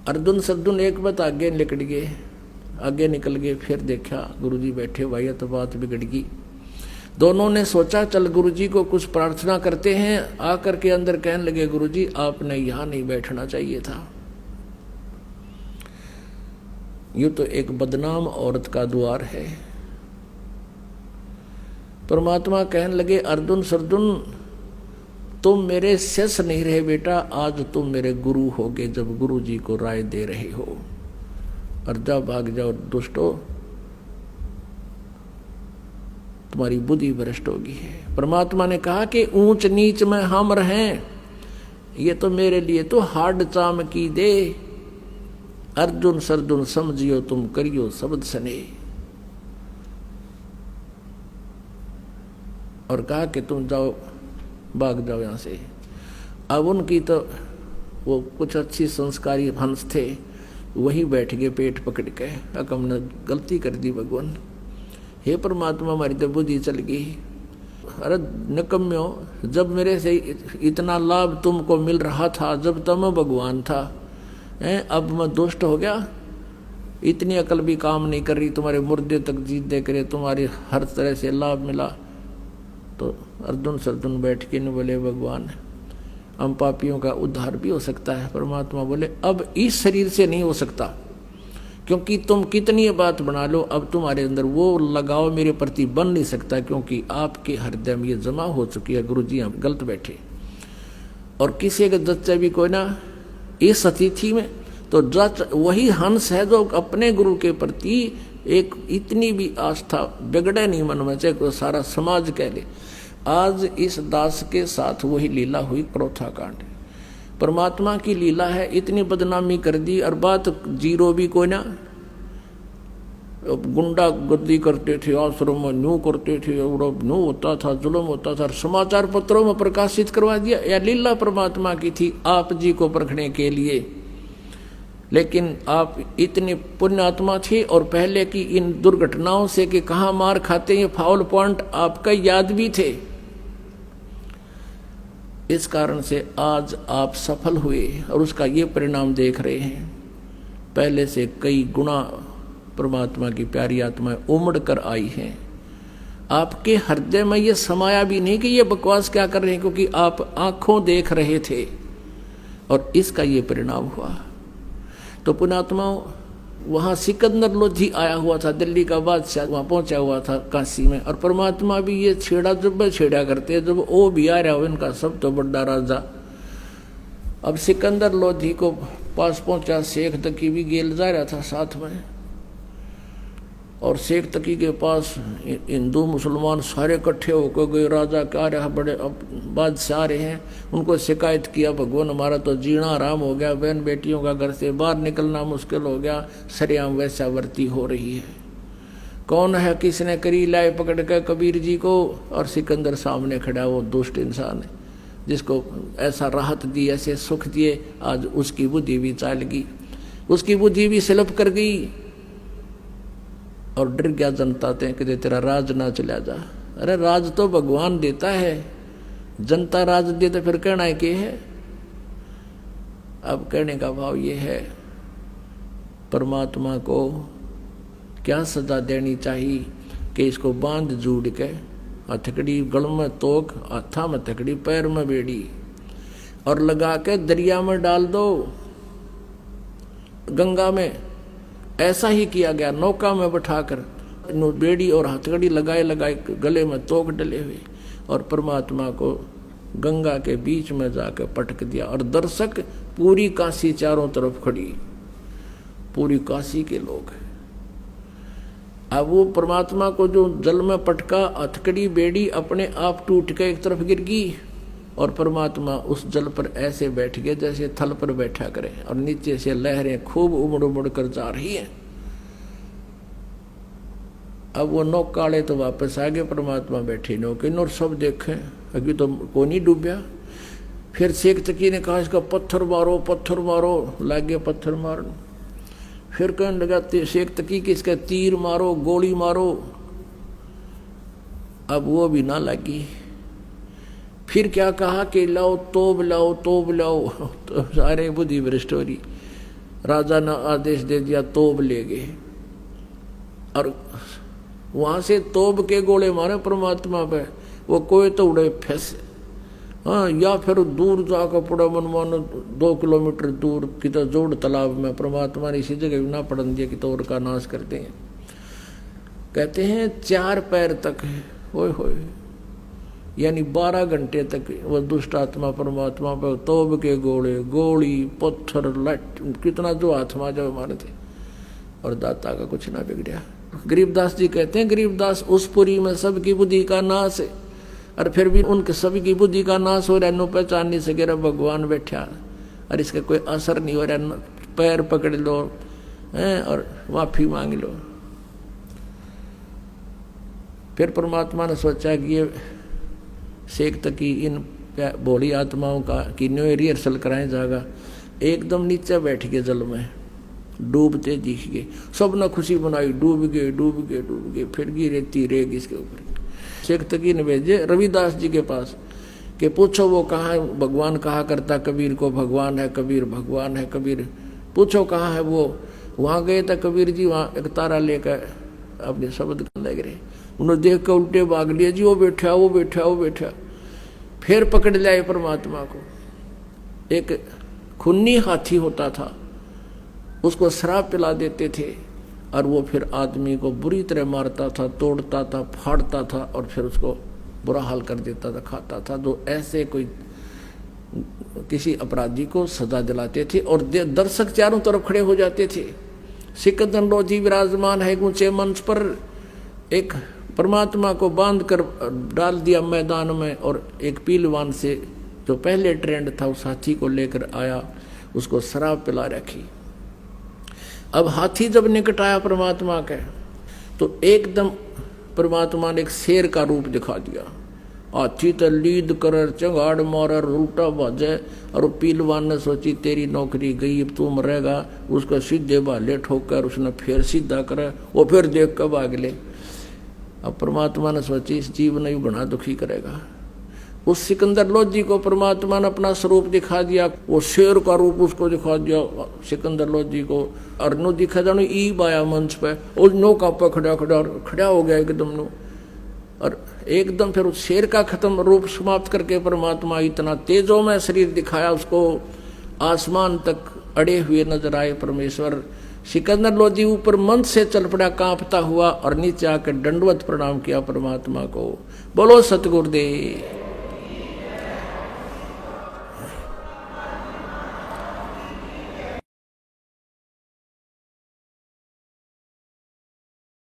अर्जुन सरजुन एक बात आगे निकल गए, आगे निकल गए, फिर देखा गुरुजी बैठे, भाई तो बात बिगड़ गई। दोनों ने सोचा चल गुरुजी को कुछ प्रार्थना करते हैं, आकर के अंदर कहने लगे गुरुजी आपने यहाँ नहीं बैठना चाहिए था, यूं तो एक बदनाम औरत का द्वार है। परमात्मा कहने लगे, अर्जुन सर्जुन तुम मेरे शिष्य नहीं रहे बेटा, आज तुम मेरे गुरु होगे जब गुरु जी को राय दे रहे हो। और जा भाग जाओ दुष्टो, तुम्हारी बुद्धि भ्रष्ट होगी। परमात्मा ने कहा कि ऊंच नीच में हम रहें, ये तो मेरे लिए तो हार्ड चाम की दे। अर्जुन सर्जुन समझियो तुम करियो शब्द सने। और कहा कि तुम जाओ, भाग जाओ यहां से। अब उनकी तो वो कुछ अच्छी संस्कारी हंस थे, वही बैठ गए पेट पकड़ के। अब हमने गलती कर दी भगवान, हे परमात्मा हमारी तो बुद्धि चल गई। अरे निकम्यो, जब मेरे से इतना लाभ तुमको मिल रहा था, जब तो मैं भगवान था, अब मैं दुष्ट हो गया। इतनी अकल भी काम नहीं कर रही, तुम्हारे मुर्दे तक जीत दे करे, तुम्हारे हर तरह से लाभ मिला। तो अर्जुन सर्जुन बैठ के न बोले, भगवान हम पापियों का उद्धार भी हो सकता है। परमात्मा बोले, अब इस शरीर से नहीं हो सकता, क्योंकि तुम कितनी बात बना लो, अब तुम्हारे अंदर वो लगाव मेरे प्रति बन नहीं सकता, क्योंकि आपके हृदय में ये जमा हो चुकी है। गुरु जी हम गलत बैठे। और किसी के जच्चे भी कोई ना इस अतिथि में, तो जच वही हंस है जो अपने गुरु के प्रति एक इतनी भी आस्था बिगड़े नहीं मन में, चाहे कोई सारा समाज कह ले। आज इस दास के साथ वही लीला हुई, क्रोथा कांड। परमात्मा की लीला है, इतनी बदनामी कर दी। और बात जीरो भी कोई ना, गुंडा गर्दी करते थे, आश्रम में न्यू करते थे, और न्यू होता था, जुल्म होता था, समाचार पत्रों में प्रकाशित करवा दिया। यह लीला परमात्मा की थी आप जी को परखने के लिए। लेकिन आप इतने पुण्य आत्मा थे, और पहले की इन दुर्घटनाओं से कि कहाँ मार खाते, ये फाउल पॉइंट आपका याद भी थे। इस कारण से आज आप सफल हुए और उसका ये परिणाम देख रहे हैं। पहले से कई गुना परमात्मा की प्यारी आत्माएं उमड़ कर आई हैं। आपके हृदय में ये समाया भी नहीं कि ये बकवास क्या कर रहे हैं, क्योंकि आप आंखों देख रहे थे और इसका ये परिणाम हुआ। तो पुण्यात्माओं, वहाँ सिकंदर लोधी आया हुआ था, दिल्ली का बादशाह वहाँ पहुंचा हुआ था काशी में। और परमात्मा भी ये छेड़ा जब छेड़ा करते, जब वो भी आ रहा हो, इनका सब तो बड़ा राजा। अब सिकंदर लोधी को पास पहुंचा, शेख तकी भी गेल जा रहा था साथ में। और शेख तकी के पास हिंदू मुसलमान सारे इकट्ठे होकर गए। राजा क्या रहा, बड़े अब बादशाह रहे हैं, उनको शिकायत किया, भगवान हमारा तो जीना आराम हो गया, बहन बेटियों का घर से बाहर निकलना मुश्किल हो गया, सरेआम वैश्यावृत्ति हो रही है। कौन है, किसने करी, लाए पकड़ के कबीर जी को। और सिकंदर सामने खड़ा, वो दुष्ट इंसान है जिसको ऐसा राहत दी, ऐसे सुख दिए, आज उसकी बुद्धि भी चाल गई, उसकी बुद्धि भी स्लिप कर गई। और डर गया जनता ते कि तेरा राज ना चला जा। अरे राज तो भगवान देता है, जनता राज दे तो फिर कहना है कि है। अब कहने का भाव ये है, परमात्मा को क्या सजा देनी चाहिए कि इसको बांध जोड़ के, हथकड़ी गल में तोक, हाथा में हथकड़ी, पैर में बेड़ी, और लगा के दरिया में डाल दो, गंगा में। ऐसा ही किया गया, नौका में बैठाकर बेड़ी और हथकड़ी लगाए लगाए, गले में तोक डले हुए, और परमात्मा को गंगा के बीच में जाकर पटक दिया। और दर्शक पूरी काशी चारों तरफ खड़ी, पूरी काशी के लोग। अब वो परमात्मा को जो जल में पटका, हथकड़ी बेड़ी अपने आप टूट के एक तरफ गिर गई, और परमात्मा उस जल पर ऐसे बैठ गए जैसे थल पर बैठा करे, और नीचे से लहरें खूब उमड़ उमड़ कर जा रही हैं। अब वो नौकाड़े तो वापस आ गए, परमात्मा बैठे नौके, और सब देखे अभी तो को नहीं डूबया। फिर शेख तकी ने कहा इसका पत्थर मारो, पत्थर मारो, लागे पत्थर मारन। फिर कहने लगा शेख तकी कि इसका तीर मारो, गोली मारो। अब वो भी ना लगी। फिर क्या कहा कि लाओ तोब लाओ, तोब लाओ। तो सारे बुद्धि भ्रष्ट हो रही। राजा ने आदेश दे दिया, तोब ले गए, और वहां से तोब के गोले मारे परमात्मा पे। वो कोई तो उड़े फंसे, हाँ, या फिर दूर जाकर पड़ा मनमानो 2 किलोमीटर दूर कितना जोड़ तालाब में परमात्मा ने इसी जगह ना पड़न दिया कि तो और का नाश करते हैं। कहते हैं 4 पैर तक है, होए होए, यानी 12 घंटे तक वह दुष्ट आत्मा परमात्मा पर तोब के गोले, गोली, पत्थर, लट, कितना जो आत्मा जब मारे थे, और दाता का कुछ ना बिगड़ा। गरीबदास जी कहते हैं, गरीबदास उस पुरी में सबकी बुद्धि का नाश है, और फिर भी उनके सभी की बुद्धि का नाश हो रहा है, नो पहचान नहीं सके रहा भगवान बैठा, और इसका कोई असर नहीं हो रहा। पैर पकड़ लो हैं और माफी मांग लो। फिर परमात्मा ने सोचा कि ये शेख तक की इन भोली आत्माओं का कि न्यू रिहर्सल कराए जाएगा। एकदम नीचे बैठ गए जल में, डूबते दिख गए, सब ने खुशी बनाई, डूब गए डूब गए डूब गए। फिर गी रेती रेग इसके ऊपर। शेख तकी ने भेजे रविदास जी के पास कि पूछो वो कहाँ है, भगवान कहा करता कबीर को भगवान है, कबीर भगवान है, कबीर पूछो कहाँ है वो। वहाँ गए तो कबीर जी वहाँ एक तारा लेकर अपने शब्द लग रहे, उन्होंने देख कर उल्टे भाग लिया जी, वो बैठा वो बैठा वो बैठा। फिर पकड़ लिया परमात्मा को। एक खूनी हाथी होता था, उसको शराब पिला देते थे और वो फिर आदमी को बुरी तरह मारता था, तोड़ता था, फाड़ता था और फिर उसको बुरा हाल कर देता था, खाता था। तो ऐसे कोई किसी अपराधी को सजा दिलाते थे और दर्शक चारों तरफ खड़े हो जाते थे। सिकंदर लोधी विराजमान है ऊंचे मंच पर, एक परमात्मा को बांध कर डाल दिया मैदान में, और एक पीलवान से जो पहले ट्रेंड था उस हाथी को लेकर आया, उसको शराब पिला रखी। अब हाथी जब निकट आया परमात्मा के, तो एकदम परमात्मा ने एक शेर का रूप दिखा दिया। हाथी तो लीद कर चंगाड़ मार उल्टा भाजे, और पीलवान ने सोची तेरी नौकरी गई, अब तू मरेगा। उसको सीधे भाले ठोकर उसने फिर सीधा करे, वो फिर देख कर भाग ले। अब परमात्मा ने सोची इस जीव ने भी बड़ा दुखी करेगा। उस सिकंदर लोधी को परमात्मा ने अपना स्वरूप दिखा दिया, वो शेर का रूप उसको दिखा दिया सिकंदर लोधी को। और नो दिखा जानो ईब आया मंच पे, उस नो का पे खड़ा हो गया एकदम नो, और एकदम फिर उस शेर का खत्म रूप समाप्त करके परमात्मा इतना तेजों में शरीर दिखाया, उसको आसमान तक अड़े हुए नजर आए परमेश्वर। सिकंदर लोधी ऊपर मंच से चल पड़ा कांपता हुआ, और नीचे आकर दंडवत प्रणाम किया परमात्मा को। बोलो सतगुरुदेव।